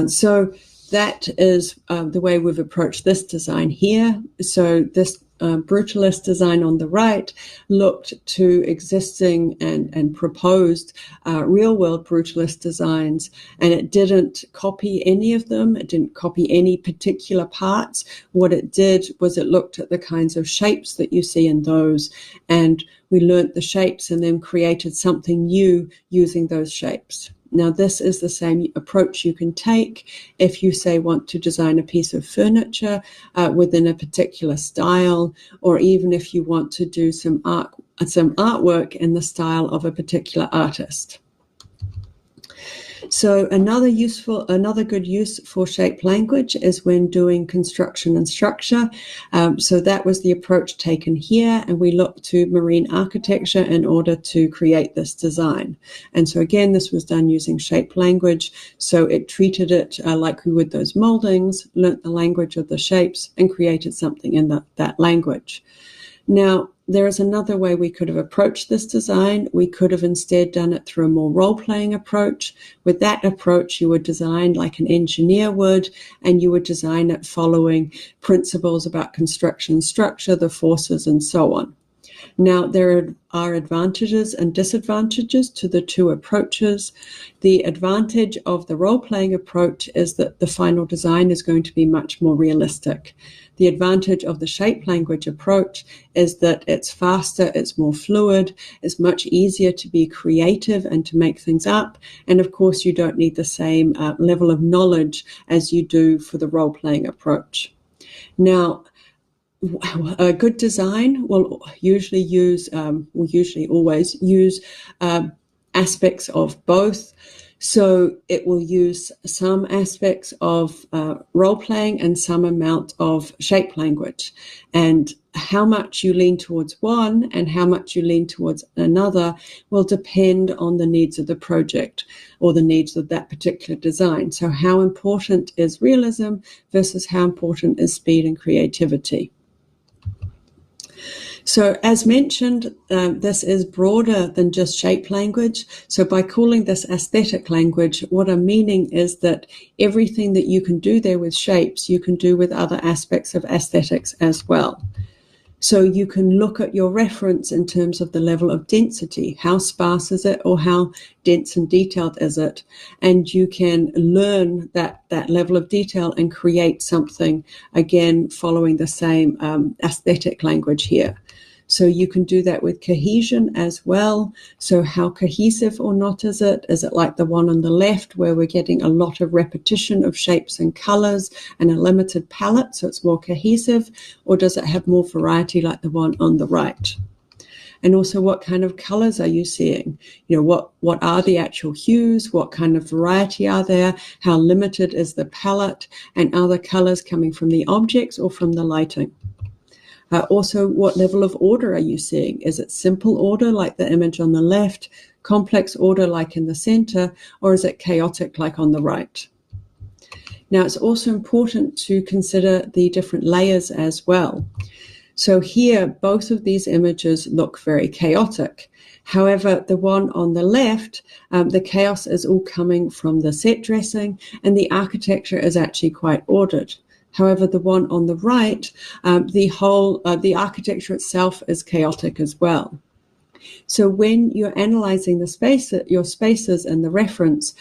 So that is the way we've approached this design here. So this brutalist design on the right looked to existing and proposed real-world brutalist designs, and it didn't copy any of them. It didn't copy any particular parts. What it did was it looked at the kinds of shapes that you see in those, and we learnt the shapes and then created something new using those shapes. Now, this is the same approach you can take if you, say, want to design a piece of furniture within a particular style, or even if you want to do some artwork in the style of a particular artist. So another good use for shape language is when doing construction and structure. So that was the approach taken here, and we looked to marine architecture in order to create this design. And so again, this was done using shape language. So it treated it like we would those moldings, learnt the language of the shapes, and created something in that language. Now, there is another way we could have approached this design. We could have instead done it through a more role-playing approach. With that approach, you would design like an engineer would, and you would design it following principles about construction and structure, the forces, and so on. Now, there are advantages and disadvantages to the two approaches. The advantage of the role-playing approach is that the final design is going to be much more realistic. The advantage of the shape language approach is that it's faster, it's more fluid, it's much easier to be creative and to make things up. And of course, you don't need the same level of knowledge as you do for the role-playing approach. Now, a good design will usually always use aspects of both. So it will use some aspects of role-playing and some amount of shape language. And how much you lean towards one and how much you lean towards another will depend on the needs of the project or the needs of that particular design. So how important is realism versus how important is speed and creativity? So as mentioned, this is broader than just shape language. So by calling this aesthetic language, what I'm meaning is that everything that you can do there with shapes, you can do with other aspects of aesthetics as well. So you can look at your reference in terms of the level of density. How sparse is it, or how dense and detailed is it? And you can learn that level of detail and create something, again, following the same aesthetic language here. So you can do that with cohesion as well. So how cohesive or not is it? Is it like the one on the left where we're getting a lot of repetition of shapes and colors and a limited palette, so it's more cohesive? Or does it have more variety like the one on the right? And also, what kind of colors are you seeing? You know, what are the actual hues? What kind of variety are there? How limited is the palette? And are the colors coming from the objects or from the lighting? Also, what level of order are you seeing? Is it simple order like the image on the left, complex order like in the center, or is it chaotic like on the right? Now, it's also important to consider the different layers as well. So here, both of these images look very chaotic. However, the one on the left, the chaos is all coming from the set dressing, and the architecture is actually quite ordered. However, the one on the right, the architecture itself is chaotic as well. So when you're analyzing the space, your spaces and the reference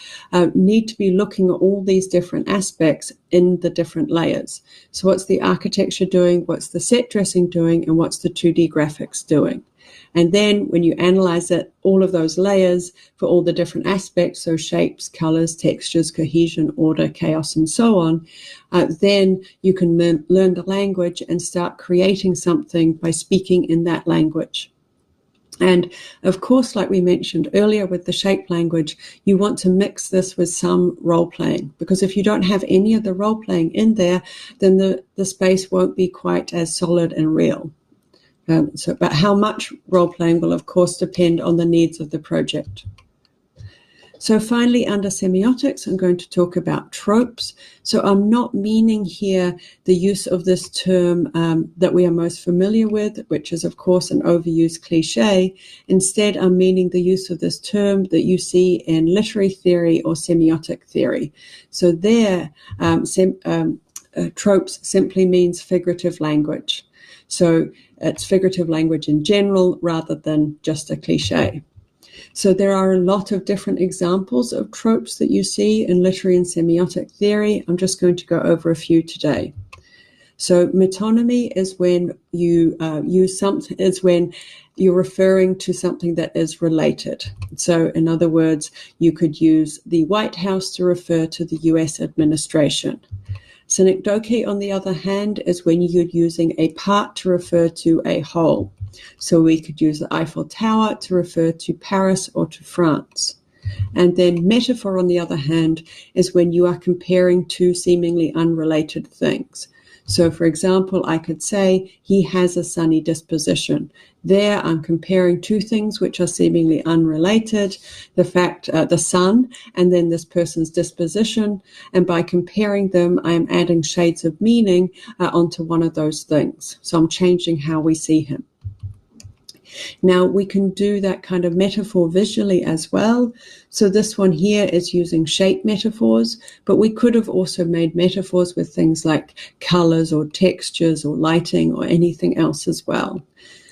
need to be looking at all these different aspects in the different layers. So what's the architecture doing? What's the set dressing doing? And what's the 2D graphics doing? And then when you analyze it, all of those layers for all the different aspects, so shapes, colors, textures, cohesion, order, chaos, and so on, then you can learn the language and start creating something by speaking in that language. And of course, like we mentioned earlier with the shape language, you want to mix this with some role playing, because if you don't have any of the role playing in there, then the space won't be quite as solid and real. But how much role playing will, of course, depend on the needs of the project. So finally, under semiotics, I'm going to talk about tropes. So I'm not meaning here the use of this term that we are most familiar with, which is, of course, an overused cliche. Instead, I'm meaning the use of this term that you see in literary theory or semiotic theory. So there, tropes simply means figurative language. So it's figurative language in general rather than just a cliche. So there are a lot of different examples of tropes that you see in literary and semiotic theory. I'm just going to go over a few today. So metonymy is when you use something, is when you're referring to something that is related. So in other words, you could use the White House to refer to the US administration. Synecdoche, on the other hand, is when you're using a part to refer to a whole. So we could use the Eiffel Tower to refer to Paris or to France. And then metaphor, on the other hand, is when you are comparing two seemingly unrelated things. So, for example, I could say, he has a sunny disposition. There, I'm comparing two things which are seemingly unrelated, the sun, and then this person's disposition. And by comparing them, I am adding shades of meaning onto one of those things. So I'm changing how we see him. Now, we can do that kind of metaphor visually as well. So this one here is using shape metaphors, but we could have also made metaphors with things like colors or textures or lighting or anything else as well.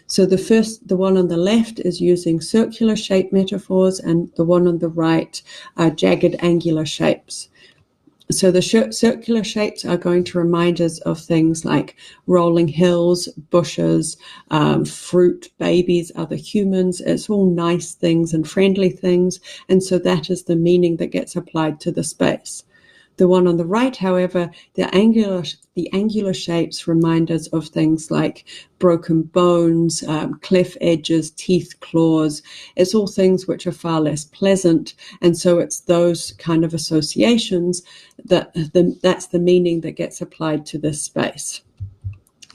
So the one on the left is using circular shape metaphors, and the one on the right are jagged angular shapes. So the circular shapes are going to remind us of things like rolling hills, bushes, fruit, babies, other humans. It's all nice things and friendly things. And so that is the meaning that gets applied to the space. The one on the right, however, the angular shapes remind us of things like broken bones, cliff edges, teeth, claws. It's all things which are far less pleasant. And so it's those kind of associations that's the meaning that gets applied to this space.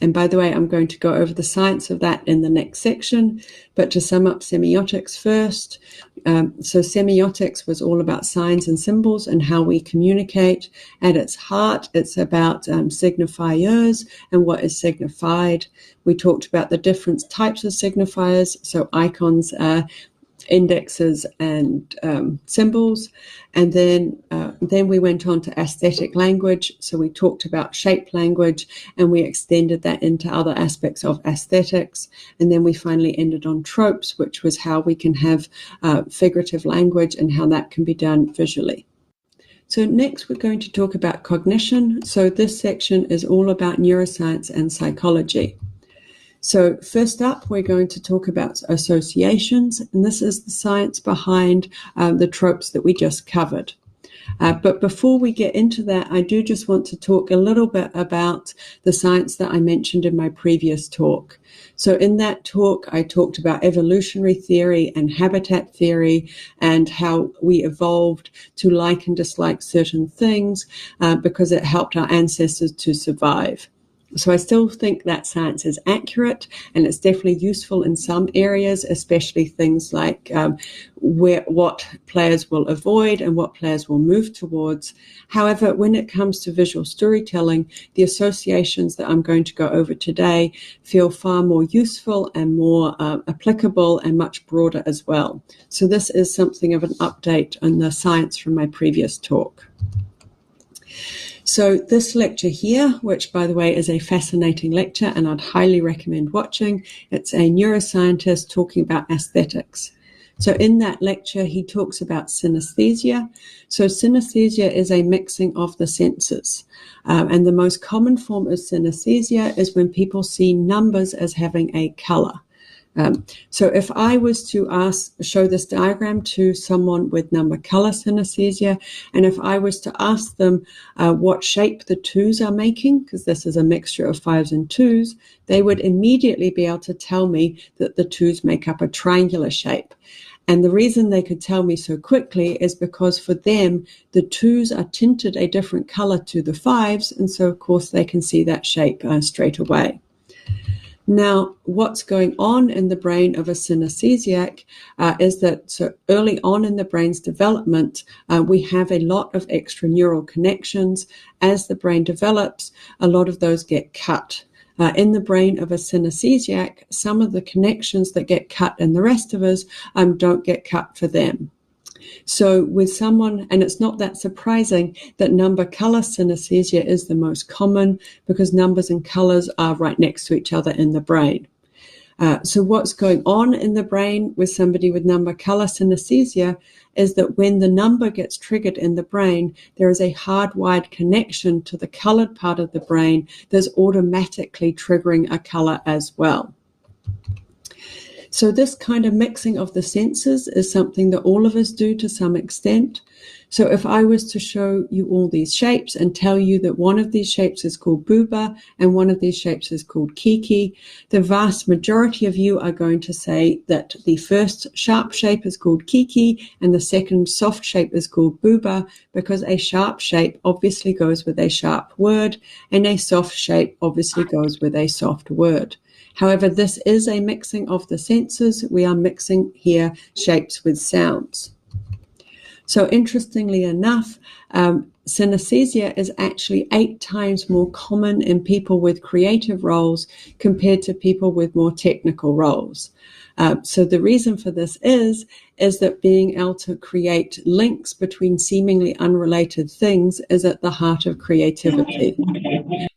And by the way, I'm going to go over the science of that in the next section. But to sum up semiotics first, so semiotics was all about signs and symbols and how we communicate. At its heart, it's about signifiers and what is signified. We talked about the different types of signifiers, so icons, indexes, and symbols. And then we went on to aesthetic language. So we talked about shape language, and we extended that into other aspects of aesthetics. And then we finally ended on tropes, which was how we can have figurative language and how that can be done visually. So next we're going to talk about cognition. So this section is all about neuroscience and psychology. So first up, we're going to talk about associations, and this is the science behind the tropes that we just covered. But before we get into that, I do just want to talk a little bit about the science that I mentioned in my previous talk. So in that talk, I talked about evolutionary theory and habitat theory and how we evolved to like and dislike certain things because it helped our ancestors to survive. So I still think that science is accurate, and it's definitely useful in some areas, especially things like what players will avoid and what players will move towards. However, when it comes to visual storytelling, the associations that I'm going to go over today feel far more useful and more applicable and much broader as well. So this is something of an update on the science from my previous talk. So this lecture here, which by the way is a fascinating lecture and I'd highly recommend watching, it's a neuroscientist talking about aesthetics. So in that lecture, he talks about synesthesia. So synesthesia is a mixing of the senses. And the most common form of synesthesia is when people see numbers as having a color. So if I was to show this diagram to someone with number color synesthesia, and if I was to ask them what shape the twos are making, because this is a mixture of fives and twos, they would immediately be able to tell me that the twos make up a triangular shape. And the reason they could tell me so quickly is because for them, the twos are tinted a different color to the fives, and so of course they can see that shape straight away. Now, what's going on in the brain of a synesthesiac is that so early on in the brain's development, we have a lot of extraneural connections. As the brain develops, a lot of those get cut. In the brain of a synesthesiac, some of the connections that get cut in the rest of us don't get cut for them. So with someone, and it's not that surprising that number color synesthesia is the most common because numbers and colors are right next to each other in the brain. So what's going on in the brain with somebody with number color synesthesia is that when the number gets triggered in the brain, there is a hardwired connection to the colored part of the brain that's automatically triggering a color as well. So this kind of mixing of the senses is something that all of us do to some extent. So if I was to show you all these shapes and tell you that one of these shapes is called booba and one of these shapes is called kiki, the vast majority of you are going to say that the first sharp shape is called kiki and the second soft shape is called booba, because a sharp shape obviously goes with a sharp word and a soft shape obviously goes with a soft word. However, this is a mixing of the senses. We are mixing here shapes with sounds. So interestingly enough, synesthesia is actually 8 times more common in people with creative roles compared to people with more technical roles. So the reason for this is that being able to create links between seemingly unrelated things is at the heart of creativity.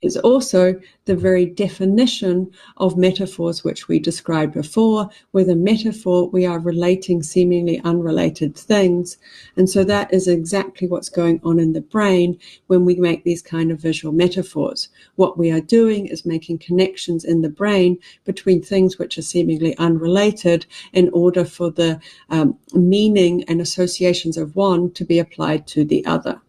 It's also the very definition of metaphors which we described before. With a metaphor, we are relating seemingly unrelated things. And so that is exactly what's going on in the brain when we make these kind of visual metaphors. What we are doing is making connections in the brain between things which are seemingly unrelated in order for the meaning and associations of one to be applied to the other.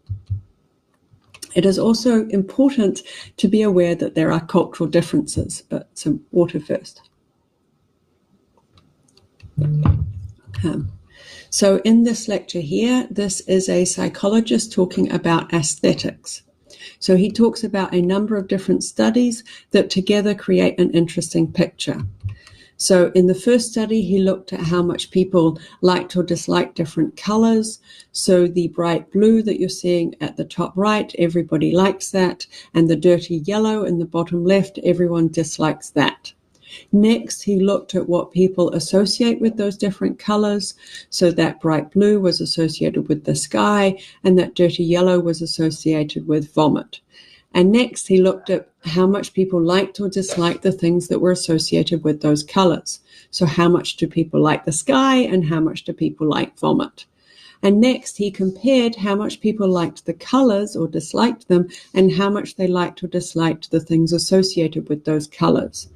It is also important to be aware that there are cultural differences, but some water first. Okay. So in this lecture here, this is a psychologist talking about aesthetics. So he talks about a number of different studies that together create an interesting picture. So in the first study, he looked at how much people liked or disliked different colors. So the bright blue that you're seeing at the top right, everybody likes that. And the dirty yellow in the bottom left, everyone dislikes that. Next, he looked at what people associate with those different colors. So that bright blue was associated with the sky, and that dirty yellow was associated with vomit. And next, he looked at how much people liked or disliked the things that were associated with those colors. So how much do people like the sky and how much do people like vomit? And next, he compared how much people liked the colors or disliked them and how much they liked or disliked the things associated with those colors.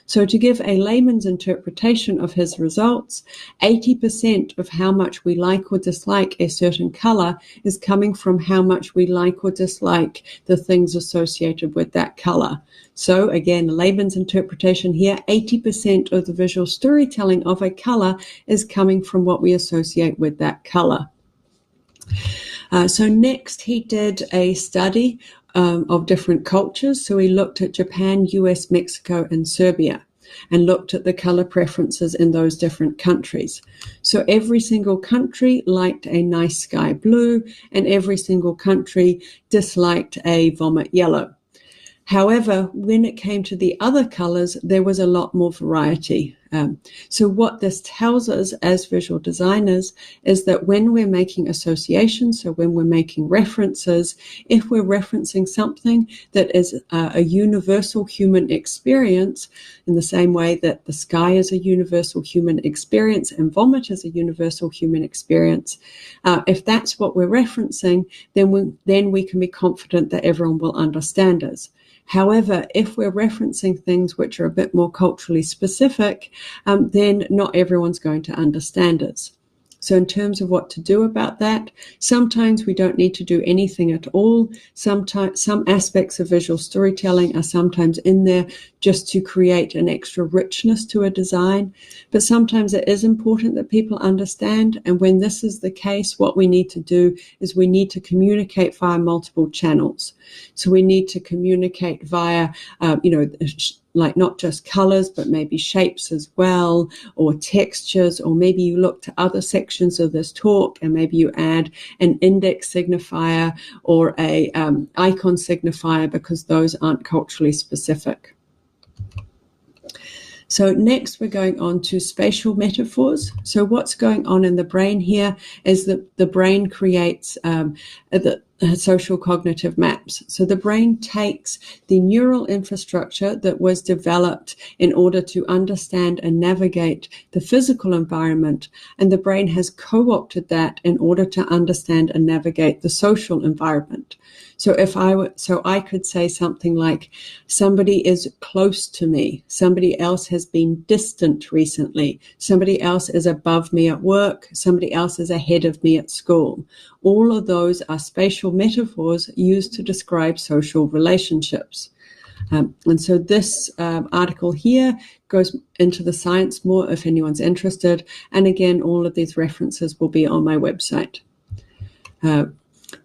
So to give a layman's interpretation of his results, 80% of how much we like or dislike a certain color is coming from how much we like or dislike the things associated with that color. So again, layman's interpretation here, 80% of the visual storytelling of a color is coming from what we associate with that color. So next he did a study of different cultures. So he looked at Japan, US, Mexico, and Serbia and looked at the color preferences in those different countries. So every single country liked a nice sky blue and every single country disliked a vomit yellow. However, when it came to the other colors, there was a lot more variety. So what this tells us as visual designers is that when we're making associations, so when we're making references, if we're referencing something that is a universal human experience, in the same way that the sky is a universal human experience and vomit is a universal human experience, if that's what we're referencing, then we can be confident that everyone will understand us. However, if we're referencing things which are a bit more culturally specific, then not everyone's going to understand us. So in terms of what to do about that, sometimes we don't need to do anything at all. Sometimes some aspects of visual storytelling are sometimes in there just to create an extra richness to a design. But sometimes it is important that people understand. And when this is the case, what we need to do is we need to communicate via multiple channels. So we need to communicate via, like not just colors, but maybe shapes as well, or textures, or maybe you look to other sections of this talk and maybe you add an index signifier or a icon signifier because those aren't culturally specific. So next we're going on to spatial metaphors. So what's going on in the brain here is that the brain creates the social cognitive maps. So the brain takes the neural infrastructure that was developed in order to understand and navigate the physical environment, and the brain has co-opted that in order to understand and navigate the social environment. So I could say something like, somebody is close to me, somebody else has been distant recently, somebody else is above me at work, somebody else is ahead of me at school. All of those are spatial metaphors used to describe social relationships. And so this article here goes into the science more if anyone's interested. And again, all of these references will be on my website.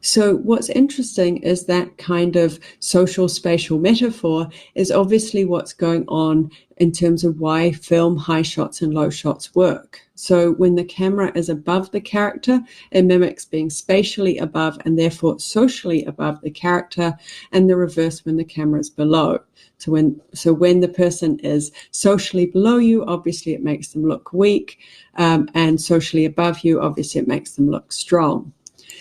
So what's interesting is that kind of social spatial metaphor is obviously what's going on in terms of why film high shots and low shots work. So when the camera is above the character, it mimics being spatially above and therefore socially above the character, and the reverse when the camera is below. So when the person is socially below you, obviously it makes them look weak, and socially above you, obviously it makes them look strong.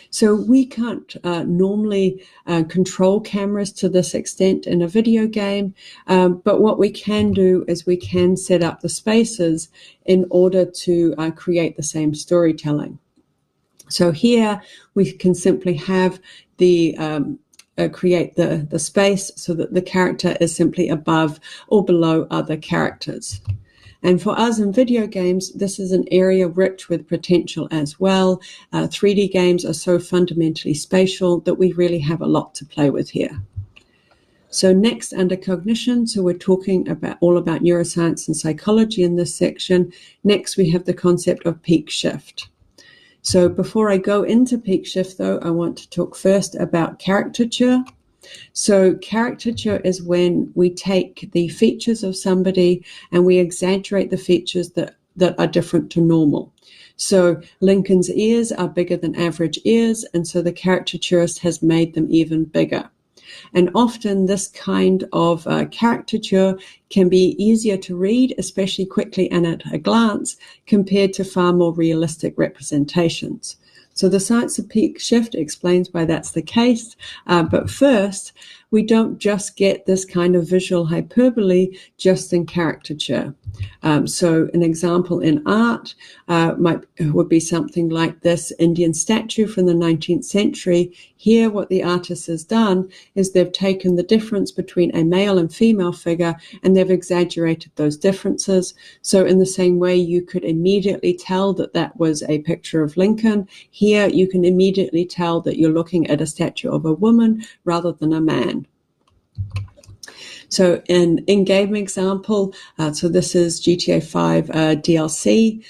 So we can't normally control cameras to this extent in a video game, but what we can do is we can set up the spaces in order to create the same storytelling. So here we can simply have the create the space so that the character is simply above or below other characters. And for us in video games, this is an area rich with potential as well. 3D games are so fundamentally spatial that we really have a lot to play with here. So next, under cognition, so we're talking all about neuroscience and psychology in this section. Next, we have the concept of peak shift. So before I go into peak shift, though, I want to talk first about caricature. So caricature is when we take the features of somebody and we exaggerate the features that are different to normal. So Lincoln's ears are bigger than average ears, and so the caricaturist has made them even bigger. And often this kind of caricature can be easier to read, especially quickly and at a glance, compared to far more realistic representations. So the science of peak shift explains why that's the case. But first, we don't just get this kind of visual hyperbole just in caricature. So an example in art would be something like this Indian statue from the 19th century. Here, what the artist has done is they've taken the difference between a male and female figure and they've exaggerated those differences. So in the same way, you could immediately tell that that was a picture of Lincoln. Here, you can immediately tell that you're looking at a statue of a woman rather than a man. So an in-game example, so this is GTA 5 DLC.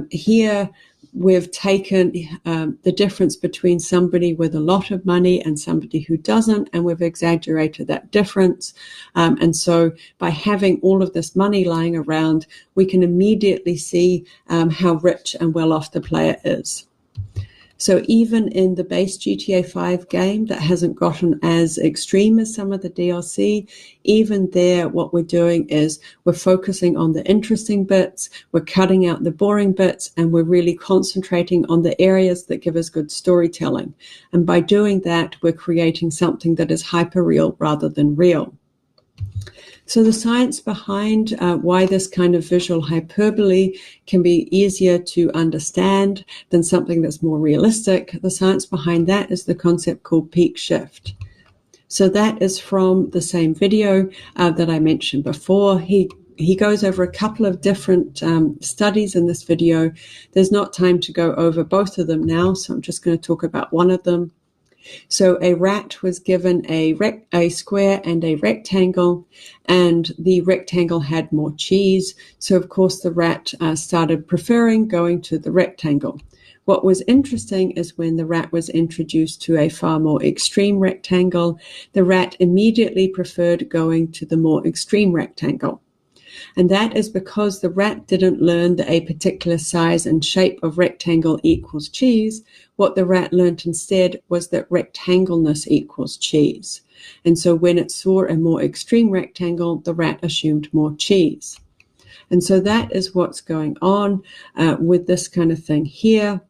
Here we've taken the difference between somebody with a lot of money and somebody who doesn't, and we've exaggerated that difference. And so by having all of this money lying around, we can immediately see how rich and well off the player is. So even in the base GTA 5 game that hasn't gotten as extreme as some of the DLC, even there what we're doing is we're focusing on the interesting bits, we're cutting out the boring bits, and we're really concentrating on the areas that give us good storytelling. And by doing that, we're creating something that is hyperreal rather than real. So the science behind why this kind of visual hyperbole can be easier to understand than something that's more realistic, the science behind that is the concept called peak shift. So that is from the same video that I mentioned before. He goes over a couple of different studies in this video. There's not time to go over both of them now, so I'm just going to talk about one of them. So a rat was given a square and a rectangle, and the rectangle had more cheese. So, of course, the rat started preferring going to the rectangle. What was interesting is when the rat was introduced to a far more extreme rectangle, the rat immediately preferred going to the more extreme rectangle. And that is because the rat didn't learn that a particular size and shape of rectangle equals cheese. What the rat learned instead was that rectangleness equals cheese. And so when it saw a more extreme rectangle, the rat assumed more cheese. And so that is what's going on with this kind of thing here.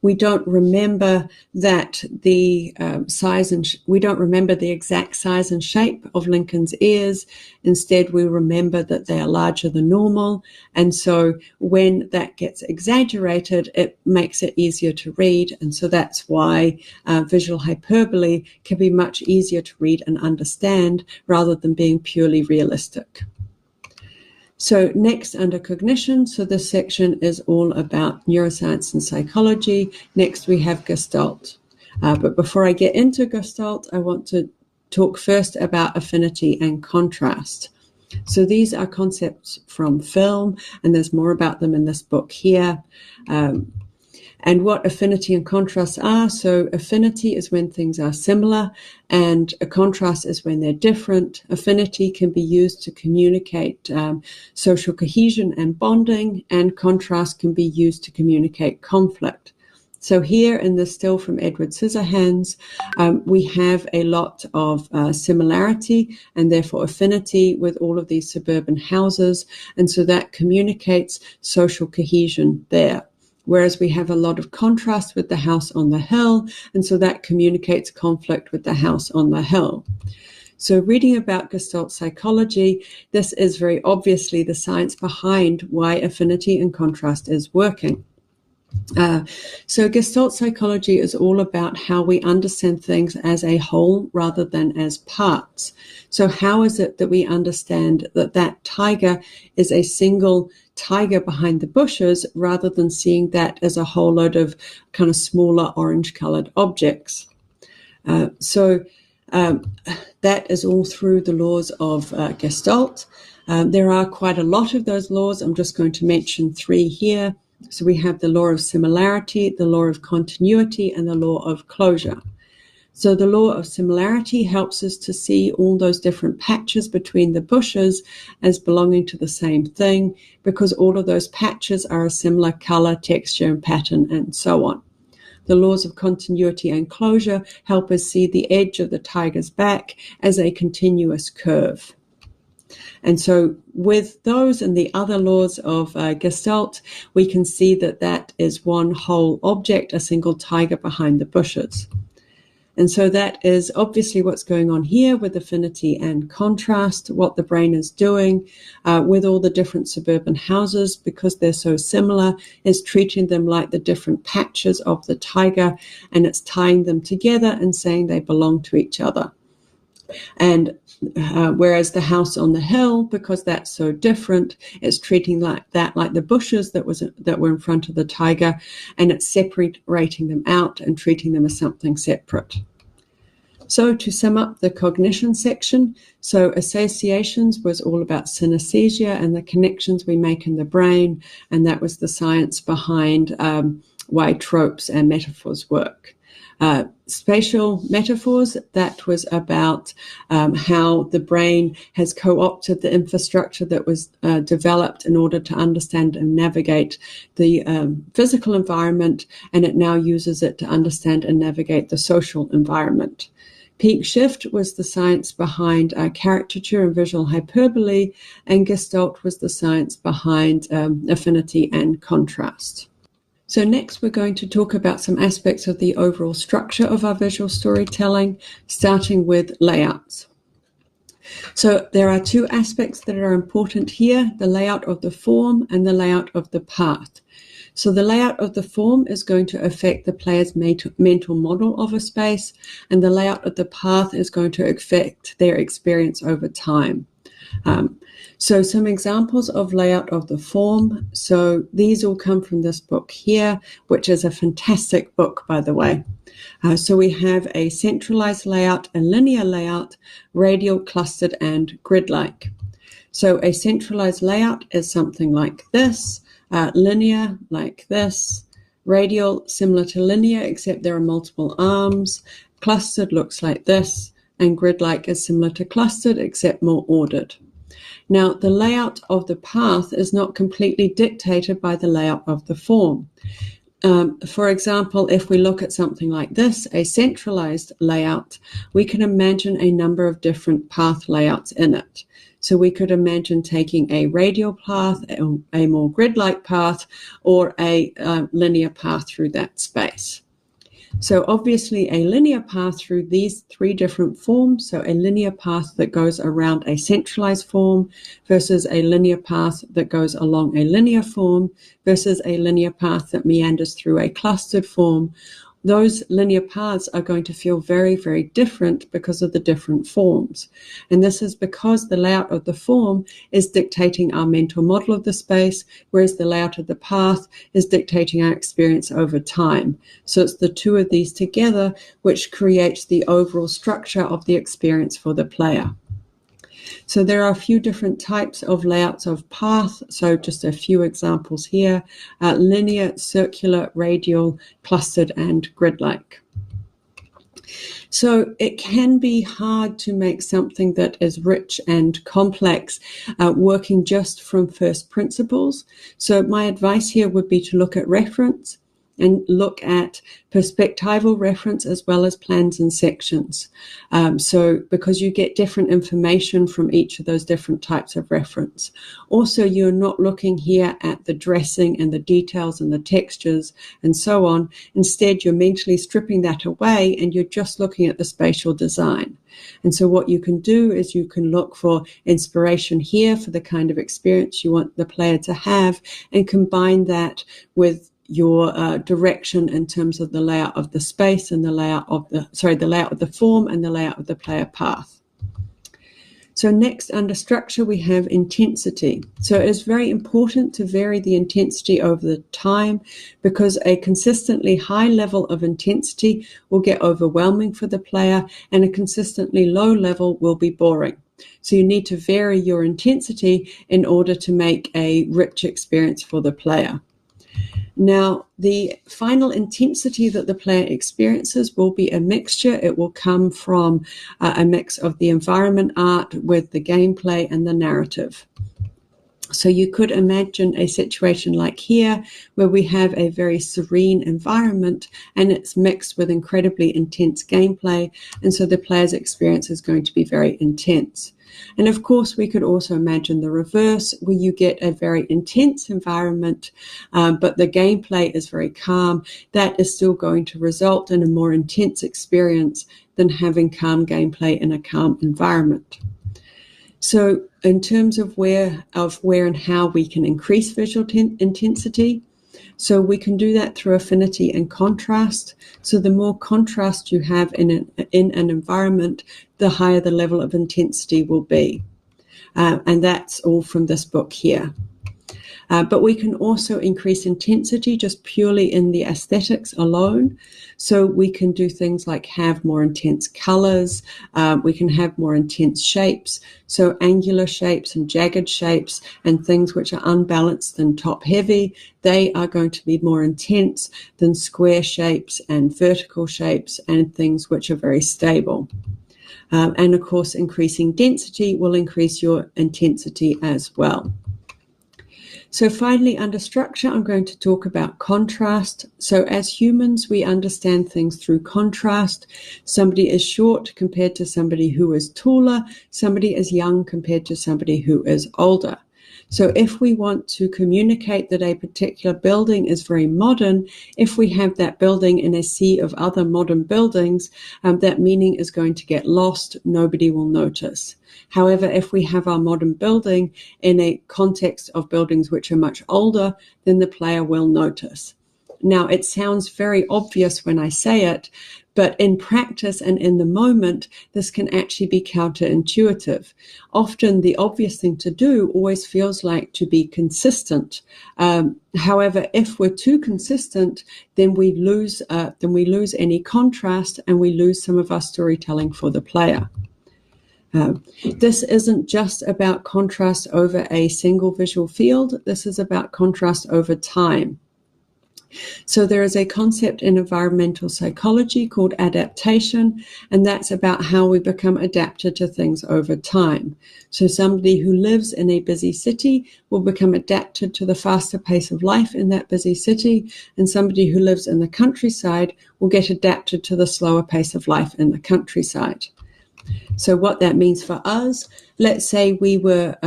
We don't remember that the size and we don't remember the exact size and shape of Lincoln's ears. Instead, we remember that they are larger than normal. And so when that gets exaggerated, it makes it easier to read. And so that's why visual hyperbole can be much easier to read and understand rather than being purely realistic. So next, under cognition, so this section is all about neuroscience and psychology. Next, we have Gestalt. But before I get into Gestalt, I want to talk first about affinity and contrast. So these are concepts from film, and there's more about them in this book here. And what affinity and contrast are. So affinity is when things are similar, and a contrast is when they're different. Affinity can be used to communicate social cohesion and bonding, and contrast can be used to communicate conflict. So here in the still from Edward Scissorhands, we have a lot of similarity and therefore affinity with all of these suburban houses, and so that communicates social cohesion there. Whereas we have a lot of contrast with the house on the hill, and so that communicates conflict with the house on the hill. So reading about Gestalt psychology, this is very obviously the science behind why affinity and contrast is working. So Gestalt psychology is all about how we understand things as a whole rather than as parts. So how is it that we understand that that tiger is a single tiger behind the bushes rather than seeing that as a whole load of kind of smaller orange-colored objects? So that is all through the laws of Gestalt. There are quite a lot of those laws. I'm just going to mention three here. So we have the law of similarity, the law of continuity, and the law of closure. So the law of similarity helps us to see all those different patches between the bushes as belonging to the same thing, because all of those patches are a similar color, texture, and pattern, and so on. The laws of continuity and closure help us see the edge of the tiger's back as a continuous curve. And so with those and the other laws of Gestalt, we can see that that is one whole object, a single tiger behind the bushes. And so that is obviously what's going on here with affinity and contrast, what the brain is doing with all the different suburban houses, because they're so similar, is treating them like the different patches of the tiger, and it's tying them together and saying they belong to each other. And whereas the house on the hill, because that's so different, it's treating like the bushes that were in front of the tiger, and it's separating them out and treating them as something separate. So to sum up the cognition section, so associations was all about synesthesia and the connections we make in the brain, and that was the science behind why tropes and metaphors work. spatial metaphors. That was about how the brain has co-opted the infrastructure that was developed in order to understand and navigate the physical environment, and it now uses it to understand and navigate the social environment. Peak shift was the science behind caricature and visual hyperbole, and Gestalt was the science behind affinity and contrast. So next we're going to talk about some aspects of the overall structure of our visual storytelling, starting with layouts. So there are two aspects that are important here, the layout of the form and the layout of the path. So the layout of the form is going to affect the player's mental model of a space, and the layout of the path is going to affect their experience over time. So some examples of layout of the form. So these all come from this book here, which is a fantastic book, by the way. So we have a centralized layout, a linear layout, radial, clustered, and grid-like. So a centralized layout is something like this, linear like this, radial similar to linear except there are multiple arms, clustered looks like this, and grid-like is similar to clustered except more ordered. Now, the layout of the path is not completely dictated by the layout of the form. For example, if we look at something like this, a centralized layout, we can imagine a number of different path layouts in it. So we could imagine taking a radial path, a more grid-like path, or a linear path through that space. So obviously a linear path through these three different forms, so a linear path that goes around a centralized form versus a linear path that goes along a linear form versus a linear path that meanders through a clustered form. Those linear paths are going to feel very, very different because of the different forms. And this is because the layout of the form is dictating our mental model of the space, whereas the layout of the path is dictating our experience over time. So it's the two of these together which creates the overall structure of the experience for the player. So there are a few different types of layouts of path. So just a few examples here, linear, circular, radial, clustered, and grid-like. So it can be hard to make something that is rich and complex working just from first principles. So my advice here would be to look at reference and look at perspectival reference as well as plans and sections. So because you get different information from each of those different types of reference. Also, you're not looking here at the dressing and the details and the textures and so on. Instead, you're mentally stripping that away and you're just looking at the spatial design. And so what you can do is you can look for inspiration here for the kind of experience you want the player to have and combine that with your direction in terms of the layout of the space and the layout of the layout of the form and the layout of the player path. So next, under structure, we have intensity. So it is very important to vary the intensity over the time because a consistently high level of intensity will get overwhelming for the player and a consistently low level will be boring. So you need to vary your intensity in order to make a rich experience for the player. Now, the final intensity that the player experiences will be a mixture. It will come from a mix of the environment art with the gameplay and the narrative. So you could imagine a situation like here where we have a very serene environment and it's mixed with incredibly intense gameplay. And so the player's experience is going to be very intense. And of course, we could also imagine the reverse, where you get a very intense environment, but the gameplay is very calm. That is still going to result in a more intense experience than having calm gameplay in a calm environment. So in terms of where and how we can increase visual intensity, so we can do that through affinity and contrast. So the more contrast you have in an environment, the higher the level of intensity will be. And that's all from this book here. But we can also increase intensity just purely in the aesthetics alone. So we can do things like have more intense colors. We can have more intense shapes. So angular shapes and jagged shapes and things which are unbalanced and top heavy, they are going to be more intense than square shapes and vertical shapes and things which are very stable. And of course, increasing density will increase your intensity as well. So finally, under structure, I'm going to talk about contrast. So as humans, we understand things through contrast. Somebody is short compared to somebody who is taller. Somebody is young compared to somebody who is older. So if we want to communicate that a particular building is very modern, if we have that building in a sea of other modern buildings, that meaning is going to get lost. Nobody will notice. However, if we have our modern building in a context of buildings which are much older, then the player will notice. Now, it sounds very obvious when I say it, but in practice and in the moment, this can actually be counterintuitive. Often the obvious thing to do always feels like to be consistent. However, if we're too consistent, then we lose any contrast and we lose some of our storytelling for the player. This isn't just about contrast over a single visual field. This is about contrast over time. So there is a concept in environmental psychology called adaptation, and that's about how we become adapted to things over time. So somebody who lives in a busy city will become adapted to the faster pace of life in that busy city, and somebody who lives in the countryside will get adapted to the slower pace of life in the countryside. So what that means for us, let's say we were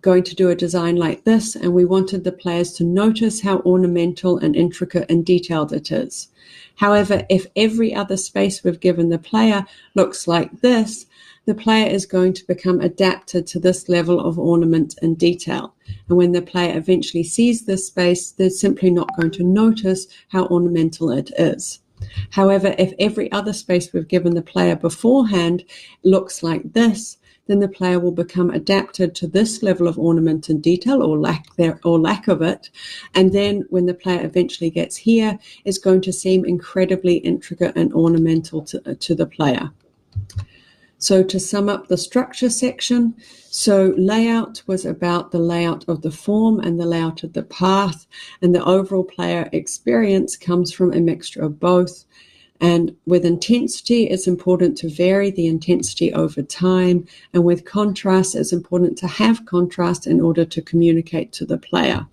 going to do a design like this and we wanted the players to notice how ornamental and intricate and detailed it is. However, if every other space we've given the player looks like this, the player is going to become adapted to this level of ornament and detail. And when the player eventually sees this space, they're simply not going to notice how ornamental it is. However, if every other space we've given the player beforehand looks like this, then the player will become adapted to this level of ornament and detail or lack of it. And then when the player eventually gets here, it's going to seem incredibly intricate and ornamental to the player. So to sum up the structure section, so layout was about the layout of the form and the layout of the path, and the overall player experience comes from a mixture of both. And with intensity, it's important to vary the intensity over time. And with contrast, it's important to have contrast in order to communicate to the player.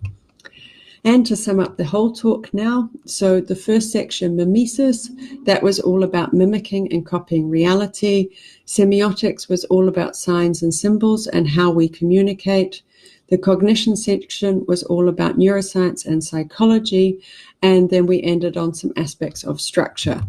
And to sum up the whole talk now, so the first section, mimesis, that was all about mimicking and copying reality. Semiotics was all about signs and symbols and how we communicate. The cognition section was all about neuroscience and psychology. And then we ended on some aspects of structure.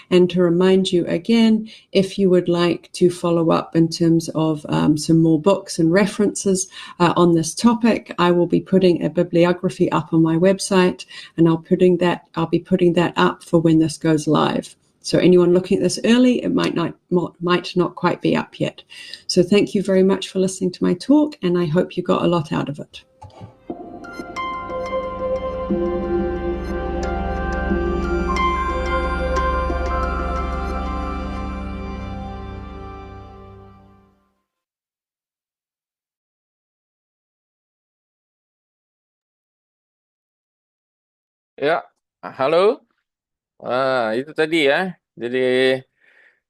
And to remind you again, if you would like to follow up in terms of some more books and references on this topic, I will be putting a bibliography up on my website, and I'll be putting that up for when this goes live. So anyone looking at this early, it might not quite be up yet. So thank you very much for listening to my talk, and I hope you got a lot out of it. Ya, halo. Itu tadi ya. Jadi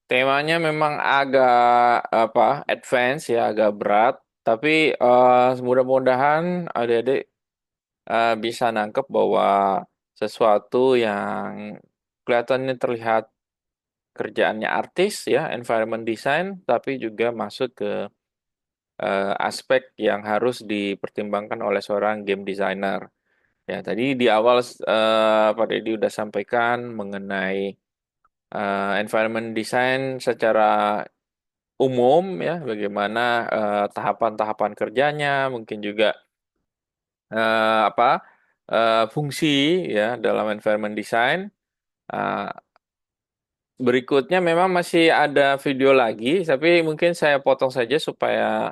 temanya memang agak apa advance ya, agak berat. Tapi mudah-mudahan adik-adik bisa nangkep bahwa sesuatu yang kelihatannya terlihat kerjaannya artis ya, environment design, tapi juga masuk ke aspek yang harus dipertimbangkan oleh seorang game designer. Ya, tadi di awal Pak Deddy udah sampaikan mengenai environment design secara umum ya, bagaimana tahapan-tahapan kerjanya, mungkin juga apa fungsi ya dalam environment design. Uh, Berikutnya memang masih ada video lagi, tapi mungkin saya potong saja supaya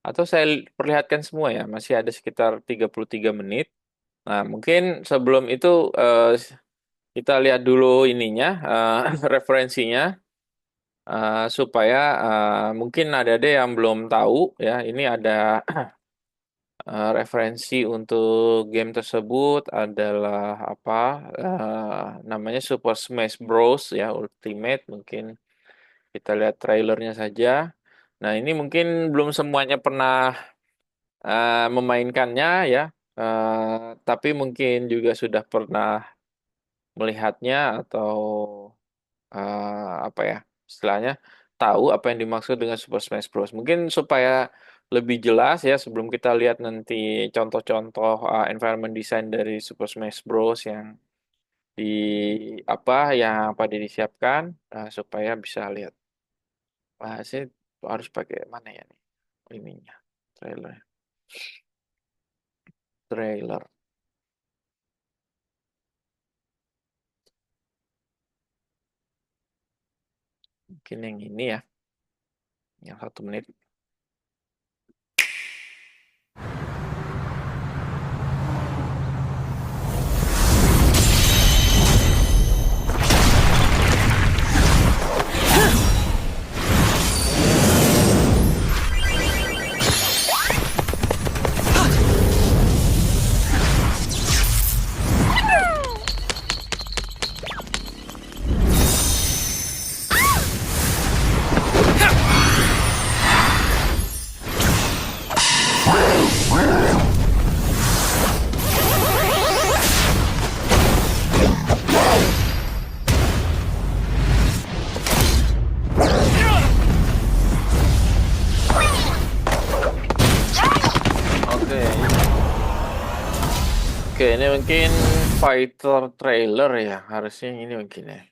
Atau saya perlihatkan semua ya, masih ada sekitar 33 menit. Nah, mungkin sebelum itu kita lihat dulu ininya, referensinya, supaya mungkin ada deh yang belum tahu ya, ini ada referensi untuk game tersebut adalah apa? Namanya Super Smash Bros ya Ultimate. Mungkin kita lihat trailernya saja. Nah, ini mungkin belum semuanya pernah memainkannya ya, tapi mungkin juga sudah pernah melihatnya atau apa ya istilahnya tahu apa yang dimaksud dengan Super Smash Bros. Mungkin supaya lebih jelas ya sebelum kita lihat nanti contoh-contoh environment design dari Super Smash Bros. Yang di apa yang pada disiapkan supaya bisa lihat. Saya harus pakai mana ya nih ininya trailer trailer. Mungkin yang ini ya, yang 1 menit. Oke, oke ini mungkin fighter trailer ya, harusnya ini mungkin ya.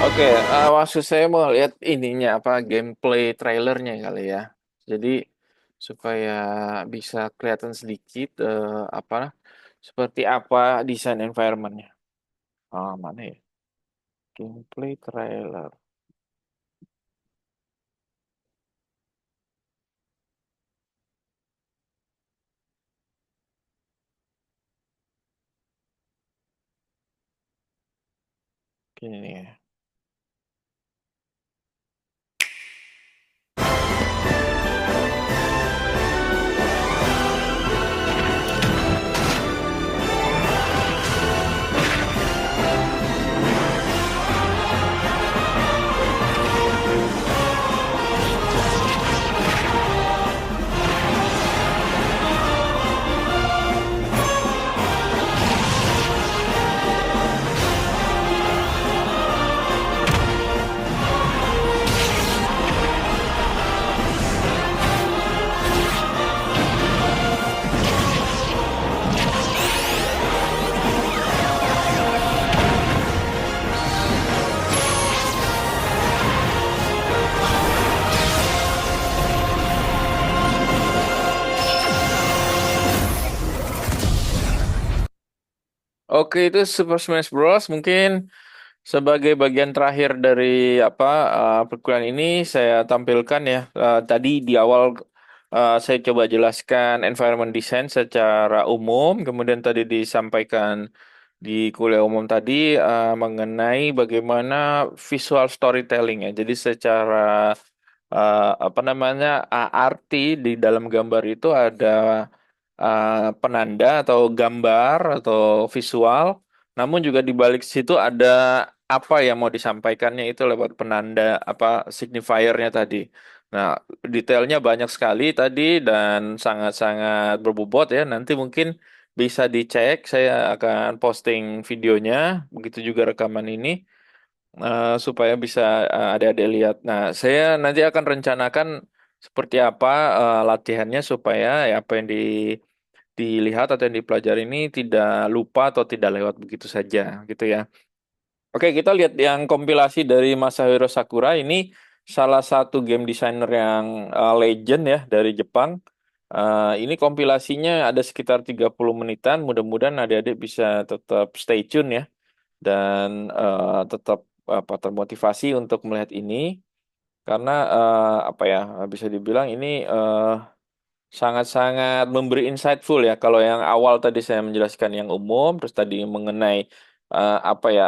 Oke, maksud saya mau lihat ininya apa gameplay trailernya kali ya. Jadi supaya bisa kelihatan sedikit apa seperti apa desain environmentnya. Mana ya? Gameplay trailer. Gini ya. Oke, itu Super Smash Bros. Mungkin sebagai bagian terakhir dari apa perkuliahan ini saya tampilkan ya. Tadi di awal saya coba jelaskan environment design secara umum, kemudian tadi disampaikan di kuliah umum tadi mengenai bagaimana visual storytelling ya. Jadi secara apa namanya arti di dalam gambar itu ada penanda atau gambar atau visual, namun juga di balik situ ada apa yang mau disampaikannya itu lewat penanda apa signifiernya tadi. Nah, detailnya banyak sekali tadi dan sangat-sangat berbobot ya. Nanti mungkin bisa dicek. Saya akan posting videonya, begitu juga rekaman ini supaya bisa adik-adik lihat. Nah, saya nanti akan rencanakan seperti apa latihannya supaya ya, apa yang dilihat atau yang dipelajari ini tidak lupa atau tidak lewat begitu saja, gitu ya. Oke, kita lihat yang kompilasi dari Masahiro Sakura ini salah satu game designer yang legend ya dari Jepang. Ini kompilasinya ada sekitar 30 menitan. Mudah-mudahan adik-adik bisa tetap stay tune ya dan tetap apa termotivasi untuk melihat ini karena apa ya bisa dibilang ini sangat-sangat memberi insightful ya. Kalau yang awal tadi saya menjelaskan yang umum, terus tadi mengenai apa ya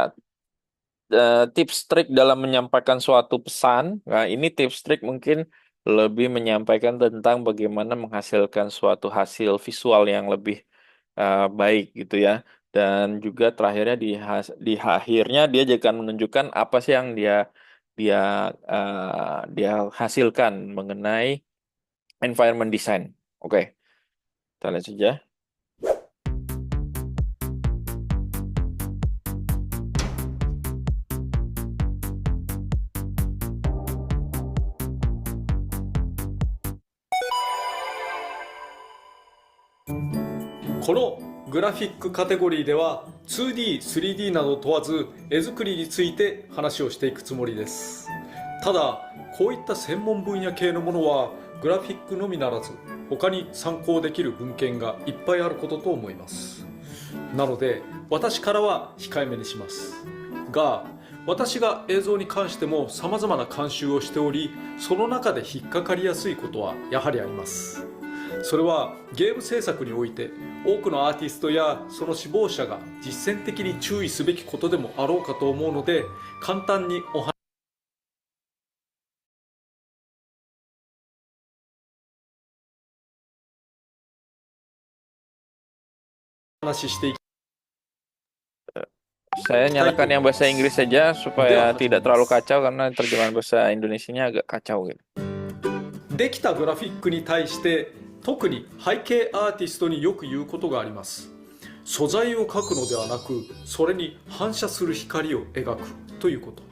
tips trik dalam menyampaikan suatu pesan. Nah, ini tips trik mungkin lebih menyampaikan tentang bagaimana menghasilkan suatu hasil visual yang lebih baik gitu ya. Dan juga terakhirnya di akhirnya dia juga akan menunjukkan apa sih yang dia dia hasilkan mengenai environment design. Oke, kita lihat saja. このグラフィックカテゴリーでは 2D、3D など問わず絵作りについて話をしていくつもりです。ただこういった専門分野系のものはグラフィックのみならず他に参考できる文献がいっぱいあることと思います。なので私からは控えめにしますが、私が映像に関しても様々な監修をしており、その中で引っかかりやすいことはやはりあります。それはゲーム制作において多くのアーティストやその志望者が実践的に注意すべきことでもあろうかと思うので、簡単にお話ししていき Saya nyalakan yang bahasa Inggris saja supaya tidak terlalu kacau karena terjemahan bahasa Indonesianya agak kacau gitu. できたグラフィックに対して特に背景アーティストによく言うことがあります。素材を描くのではなく、それに反射する光を描くということ。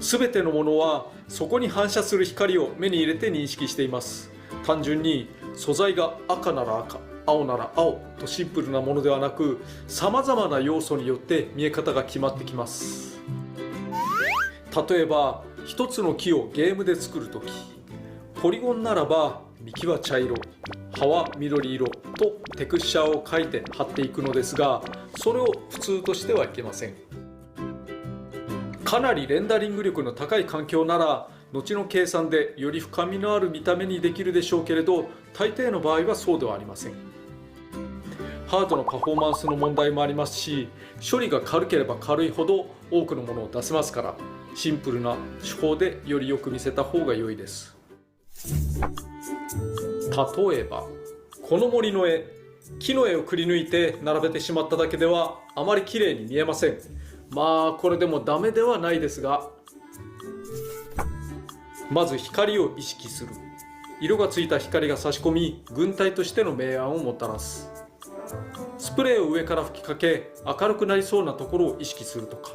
すべてのものはそこに反射する光を目に入れて認識しています。単純に素材が赤なら赤、青なら青とシンプルなものではなく、さまざまな要素によって見え方が決まってきます。例えば一つの木をゲームで作るとき、ポリゴンならば幹は茶色、葉は緑色とテクスチャーを描いて貼っていくのですが、それを普通としてはいけません。かなりレンダリング力の高い環境なら後の計算でより深みのある見た目にできるでしょうけれど、大抵の場合はそうではありません。ハードのパフォーマンスの問題もありますし、処理が軽ければ軽いほど多くのものを出せますから、シンプルな手法でよりよく見せた方が良いです。例えばこの森の絵、木の絵をくり抜いて並べてしまっただけではあまり綺麗に見えません。まあこれでもダメではないですが、まず光を意識する。色がついた光が差し込み、群体としての明暗をもたらす。スプレーを上から吹きかけ明るくなりそうなところを意識するとか。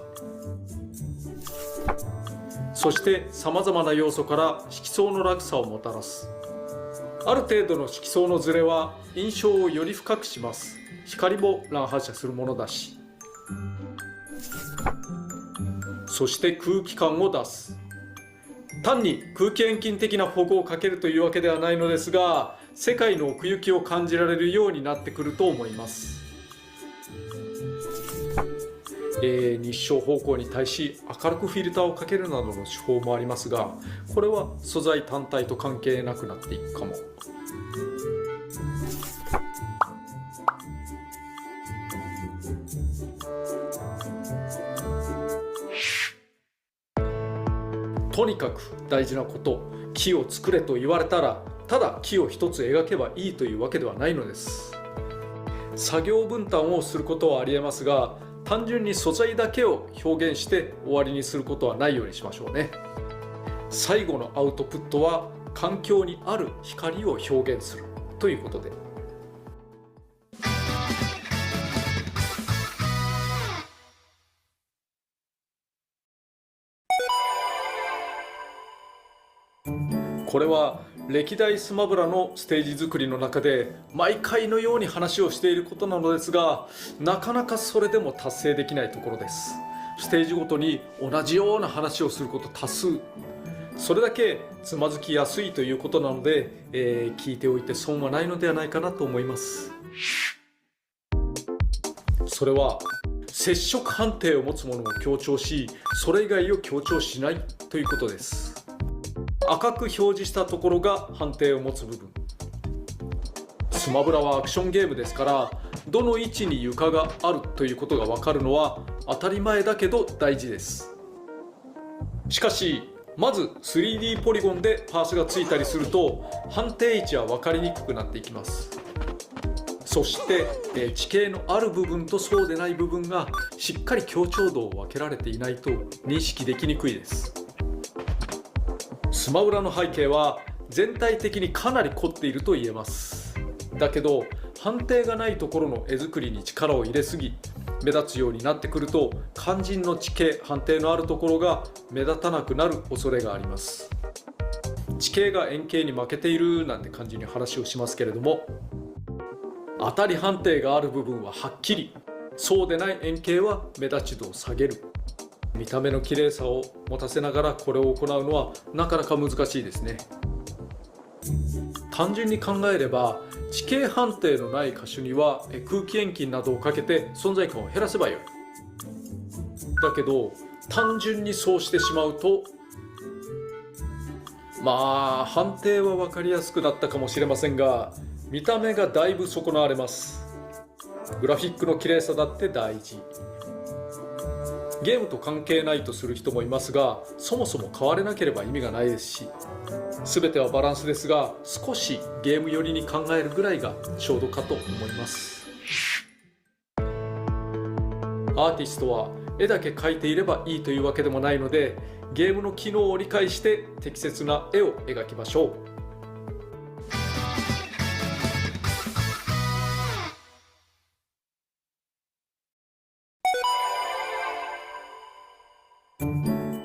そしてさまざまな要素から色相の落差をもたらす。ある程度の色相のズレは印象をより深くします。光も乱反射するものだし。そして空気感を出す。単に空気遠近的なフォグをかけるというわけではないのですが、世界の奥行きを感じられるようになってくると思います。日照方向に対し明るくフィルターをかけるなどの手法もありますが、これは素材単体と関係なくなっていくかも。とにかく大事なこと、木を作れと言われたらただ木を一つ描けばいいというわけではないのです。作業分担をすることはありえますが、単純に素材だけを表現して終わりにすることはないようにしましょうね。最後のアウトプットは環境にある光を表現するということで。これは歴代スマブラのステージ作りの中で毎回のように話をしていることなのですが、なかなかそれでも達成できないところです。ステージごとに同じような話をすること多数。それだけつまずきやすいということなので、聞いておいて損はないのではないかなと思います。それは接触判定を持つものを強調し、それ以外を強調しないということです。赤く表示したところが判定を持つ部分。スマブラはアクションゲームですから、どの位置に床があるということが分かるのは当たり前だけど大事です。しかしまず 3D ポリゴンでパースがついたりすると判定位置は分かりにくくなっていきます。そして地形のある部分とそうでない部分がしっかり強調度を分けられていないと認識できにくいです。スマブラの背景は全体的にかなり凝っていると言えます。だけど判定がないところの絵作りに力を入れすぎ、目立つようになってくると肝心の地形、判定のあるところが目立たなくなる恐れがあります。地形が円形に負けているなんて感じに話をしますけれども、当たり判定がある部分ははっきり、そうでない円形は目立ち度を下げる。見た目の綺麗さを持たせながらこれを行うのはなかなか難しいですね。単純に考えれば地形判定のない箇所には空気遠近などをかけて存在感を減らせばよい。だけど単純にそうしてしまうと、判定は分かりやすくなったかもしれませんが、見た目がだいぶ損なわれます。グラフィックの綺麗さだって大事。ゲームと関係ないとする人もいますが、そもそも変われなければ意味がないですし、全てはバランスですが、少しゲーム寄りに考えるぐらいがちょうどかと思います。アーティストは絵だけ描いていればいいというわけでもないので、ゲームの機能を理解して適切な絵を描きましょう。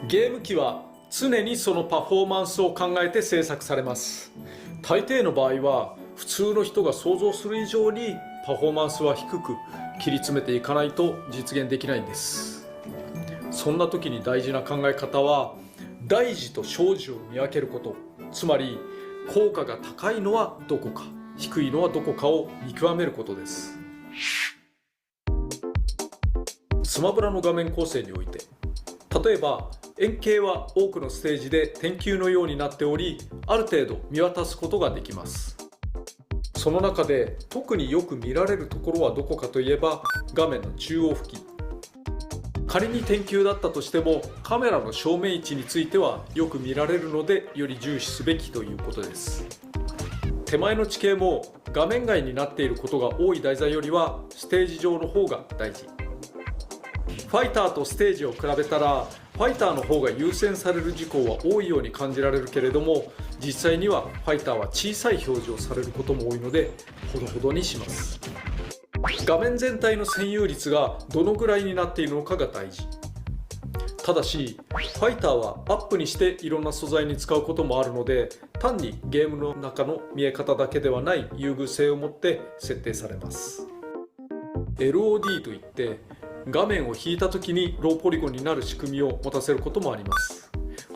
ゲーム機は常にそのパフォーマンスを考えて制作されます。大抵の場合は普通の人が想像する以上にパフォーマンスは低く切り詰めていかないと実現できないんです。そんな時に大事な考え方は大事と小事を見分けること、つまり効果が高いのはどこか低いのはどこかを見極めることです。スマブラの画面構成において、例えば円形は多くのステージで点球のようになっており、ある程度見渡すことができます。その中で特によく見られるところはどこかといえば画面の中央付近。仮に点球だったとしてもカメラの正面位置についてはよく見られるので、より重視すべきということです。手前の地形も画面外になっていることが多い題材よりはステージ上の方が大事。ファイターとステージを比べたらファイターの方が優先される事項は多いように感じられるけれども、実際にはファイターは小さい表示をされることも多いのでほどほどにします。画面全体の占有率がどのぐらいになっているのかが大事。ただしファイターはアップにしていろんな素材に使うこともあるので、単にゲームの中の見え方だけではない優遇性を持って設定されます。 LOD といって画面を引いた時にローポリゴンになる仕組みを持たせることもあります。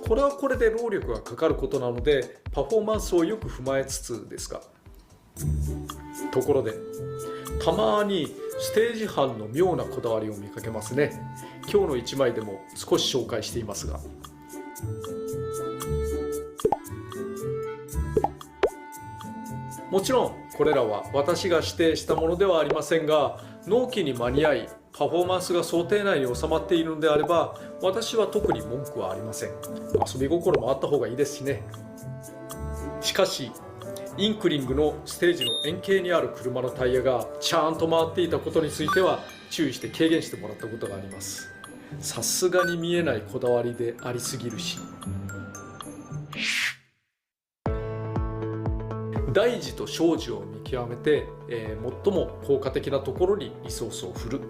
これはこれで労力がかかることなのでパフォーマンスをよく踏まえつつですが、ところでたまにステージ班の妙なこだわりを見かけますね。今日の1枚でも少し紹介していますが、もちろんこれらは私が指定したものではありませんが、納期に間に合いパフォーマンスが想定内に収まっているのであれば私は特に文句はありません。遊び心もあった方がいいですしね。しかしインクリングのステージの円形にある車のタイヤがちゃんと回っていたことについては注意して軽減してもらったことがあります。さすがに見えないこだわりでありすぎるし。大事と小事を見極めて、最も効果的なところにリソースを振る。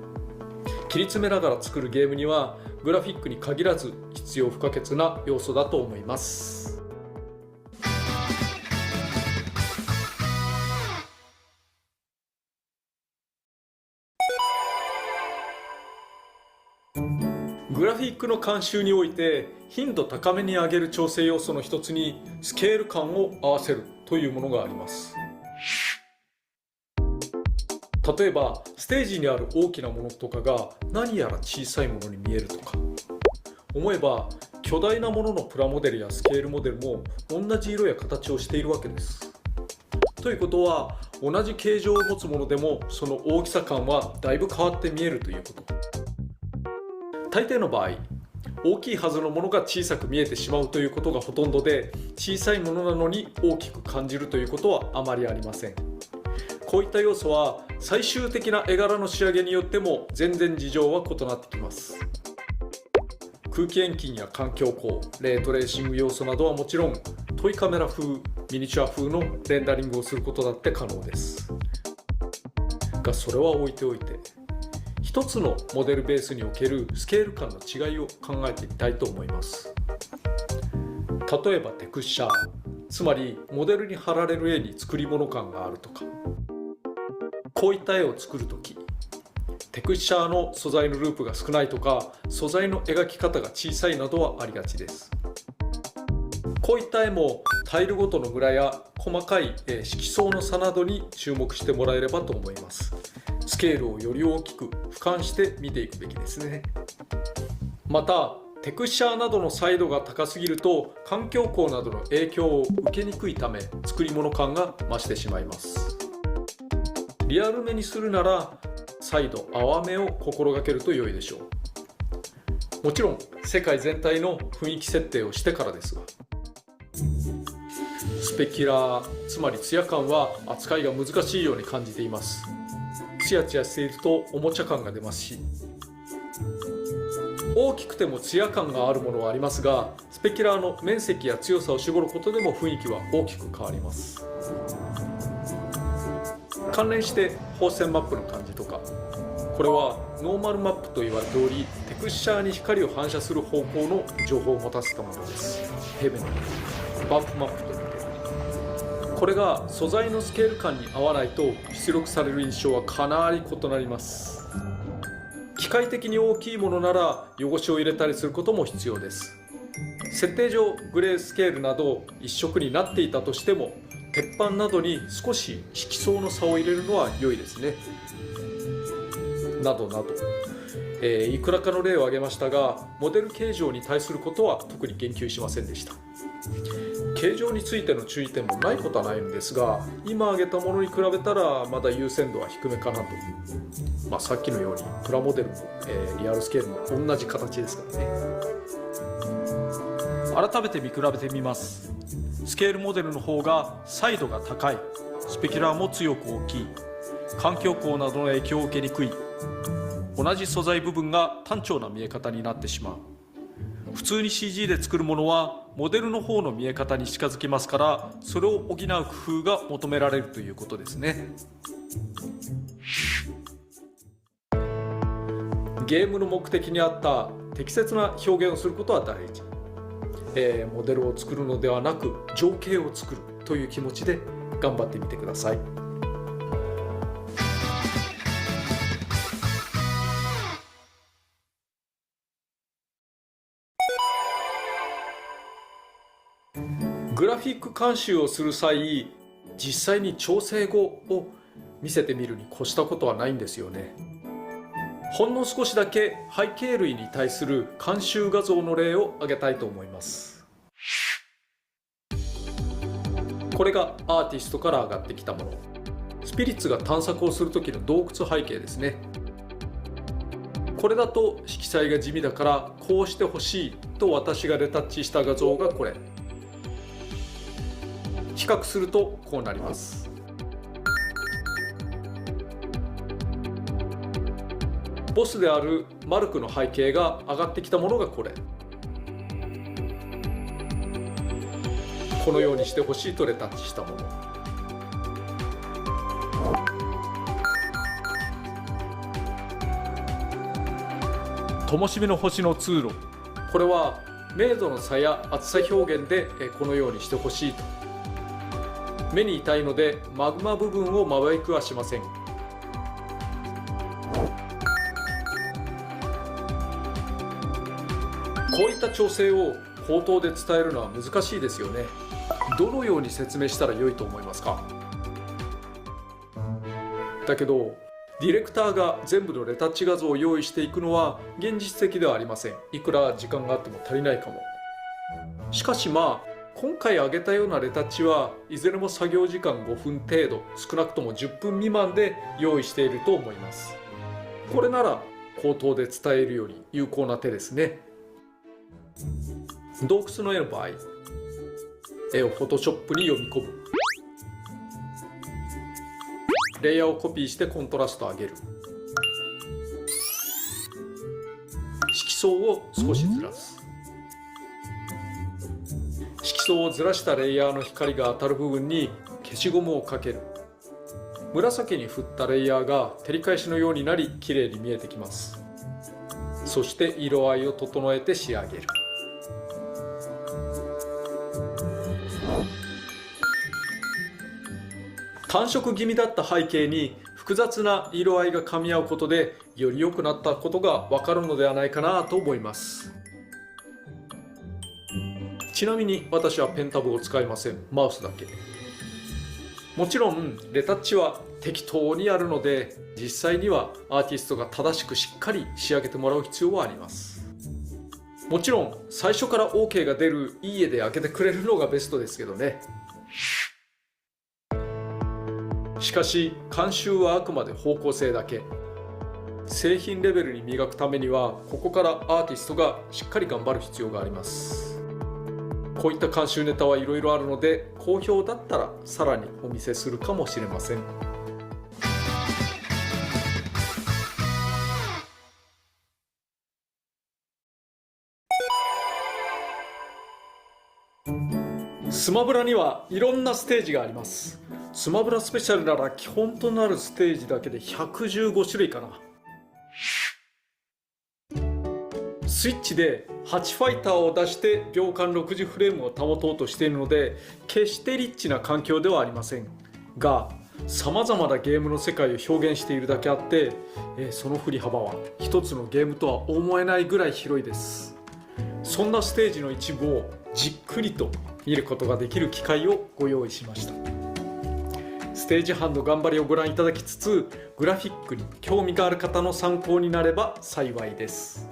切り詰めながら作るゲームにはグラフィックに限らず必要不可欠な要素だと思います。グラフィックの監修において頻度高めに上げる調整要素の一つにスケール感を合わせるというものがあります。例えばステージにある大きなものとかが何やら小さいものに見えるとか、思えば巨大なもののプラモデルやスケールモデルも同じ色や形をしているわけです。ということは同じ形状を持つものでもその大きさ感はだいぶ変わって見えるということ。大抵の場合、大きいはずのものが小さく見えてしまうということがほとんどで、小さいものなのに大きく感じるということはあまりありません。こういった要素は最終的な絵柄の仕上げによっても全然事情は異なってきます。空気遠近や環境光、レートレーシング要素などはもちろん、トイカメラ風、ミニチュア風のレンダリングをすることだって可能です。が、それは置いておいて、一つのモデルベースにおけるスケール感の違いを考えてみたいと思います。例えばテクスチャー、つまりモデルに貼られる絵に作り物感があるとか、こういった絵を作るとき、テクスチャーの素材のループが少ないとか、素材の描き方が小さいなどはありがちです。こういった絵もタイルごとのムラや細かい色相の差などに注目してもらえればと思います。スケールをより大きく俯瞰して見ていくべきですね。またテクスチャーなどの彩度が高すぎると環境光などの影響を受けにくいため、作り物感が増してしまいます。リアルめにするなら彩度淡めを心がけると良いでしょう。もちろん世界全体の雰囲気設定をしてからですが、スペキュラー、つまりツヤ感は扱いが難しいように感じています。ツヤツヤしているとおもちゃ感が出ますし、大きくてもツヤ感があるものはありますが、スペキュラーの面積や強さを絞ることでも雰囲気は大きく変わります。関連して放線マップの感じとか、これはノーマルマップと言われており、テクスチャーに光を反射する方向の情報を持たせたものです。平面のバンプマップと似ている。これが素材のスケール感に合わないと出力される印象はかなり異なります。機械的に大きいものなら汚しを入れたりすることも必要です。設定上グレースケールなど一色になっていたとしても、鉄板などに少し色相の差を入れるのは良いですね。などなど、いくらかの例を挙げましたが、モデル形状に対することは特に言及しませんでした。形状についての注意点もないことはないんですが、今挙げたものに比べたらまだ優先度は低めかなと。さっきのようにプラモデルも、リアルスケールも同じ形ですからね。改めて見比べてみます。スケールモデルの方が彩度が高い、スペキュラーも強く大きい、環境光などの影響を受けにくい、同じ素材部分が単調な見え方になってしまう。普通に CG で作るものはモデルの方の見え方に近づきますから、それを補う工夫が求められるということですね。ゲームの目的に合った適切な表現をすることは大事。モデルを作るのではなく情景を作るという気持ちで頑張ってみてください。グラフィック監修をする際、実際に調整後を見せてみるに越したことはないんですよね。ほんの少しだけ背景類に対する監修画像の例を挙げたいと思います。これがアーティストから上がってきたもの。スピリッツが探索をする時の洞窟背景ですね。これだと色彩が地味だからこうしてほしいと私がレタッチした画像がこれ。比較するとこうなります。ボスであるマルクの背景が上がってきたものがこれ。このようにしてほしいとレタッチしたもの。灯火の星の通路。これは明度の差や厚さ表現でこのようにしてほしいと。目に痛いのでマグマ部分をまばゆくはしません。こういった調整を口頭で伝えるのは難しいですよね。どのように説明したら良いと思いますか？だけどディレクターが全部のレタッチ画像を用意していくのは現実的ではありません。いくら時間があっても足りないかも。しかし今回挙げたようなレタッチはいずれも作業時間5分程度、少なくとも10分未満で用意していると思います。これなら口頭で伝えるより有効な手ですね。洞窟の絵の場合、絵をフォトショップに読み込む。レイヤーをコピーしてコントラストを上げる。色相を少しずらす。色相をずらしたレイヤーの光が当たる部分に消しゴムをかける。紫に振ったレイヤーが照り返しのようになり綺麗に見えてきます。そして色合いを整えて仕上げる。単色気味だった背景に複雑な色合いが噛み合うことでより良くなったことがわかるのではないかなと思います。ちなみに私はペンタブを使いません。マウスだけ。もちろんレタッチは適当にやるので実際にはアーティストが正しくしっかり仕上げてもらう必要はあります。もちろん最初から OK が出るいい絵で開けてくれるのがベストですけどね。しかし監修はあくまで方向性だけ。製品レベルに磨くためにはここからアーティストがしっかり頑張る必要があります。こういった監修ネタはいろいろあるので好評だったらさらにお見せするかもしれません。スマブラにはいろんなステージがあります。スマブラスペシャルなら基本となるステージだけで115種類かな。スイッチで8ファイターを出して秒間60フレームを保とうとしているので決してリッチな環境ではありませんが、さまざまなゲームの世界を表現しているだけあって、その振り幅は一つのゲームとは思えないぐらい広いです。そんなステージの一部をじっくりと見ることができる機会をご用意しました。ステージ班の頑張りをご覧いただきつつ、グラフィックに興味がある方の参考になれば幸いです。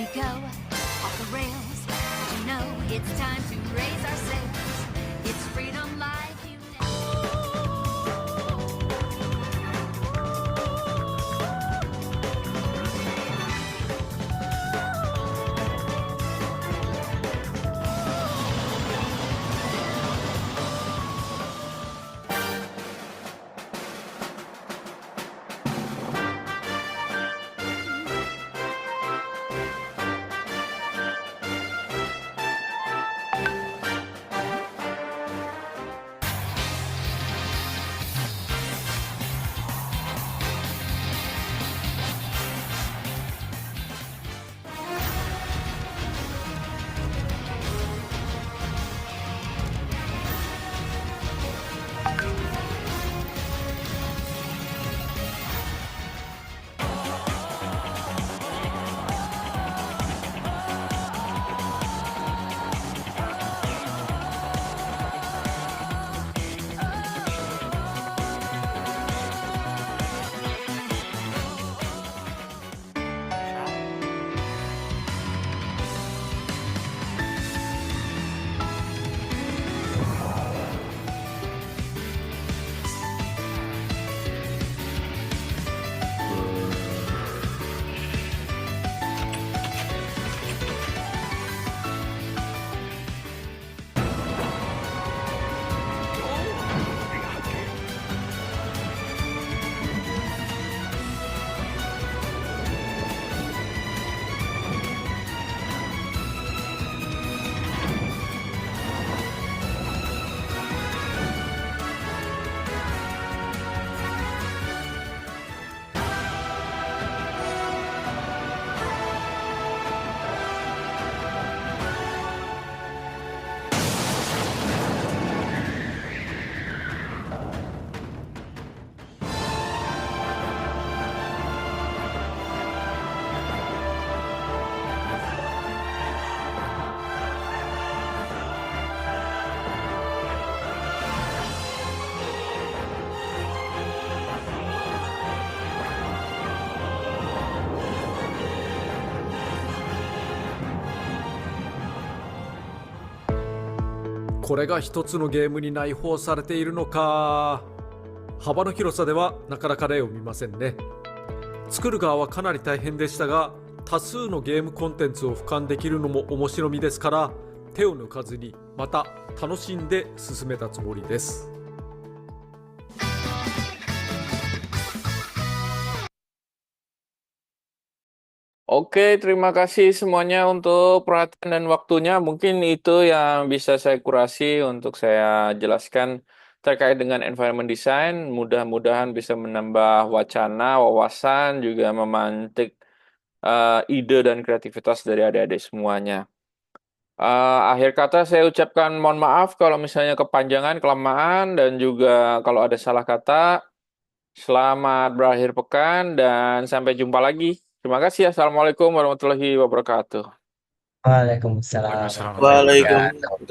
we go, off the rails. But you know it's time to raise our sails. It's freedom like you never.これが一つのゲームに内包されているのか。幅の広さではなかなか例を見ませんね。作る側はかなり大変でしたが、多数のゲームコンテンツを俯瞰できるのも面白みですから、手を抜かずにまた楽しんで進めたつもりです。Oke, terima kasih semuanya untuk perhatian dan waktunya. Mungkin itu yang bisa saya kurasi untuk saya jelaskan terkait dengan environment design. Mudah-mudahan bisa menambah wacana, wawasan, juga memantik ide dan kreativitas dari adik-adik semuanya. Akhir kata saya ucapkan mohon maaf kalau misalnya kepanjangan, kelamaan, dan juga kalau ada salah kata. Selamat berakhir pekan dan sampai jumpa lagi. Terima kasih. Assalamualaikum warahmatullahi wabarakatuh. Waalaikumsalam. Waalaikumsalam.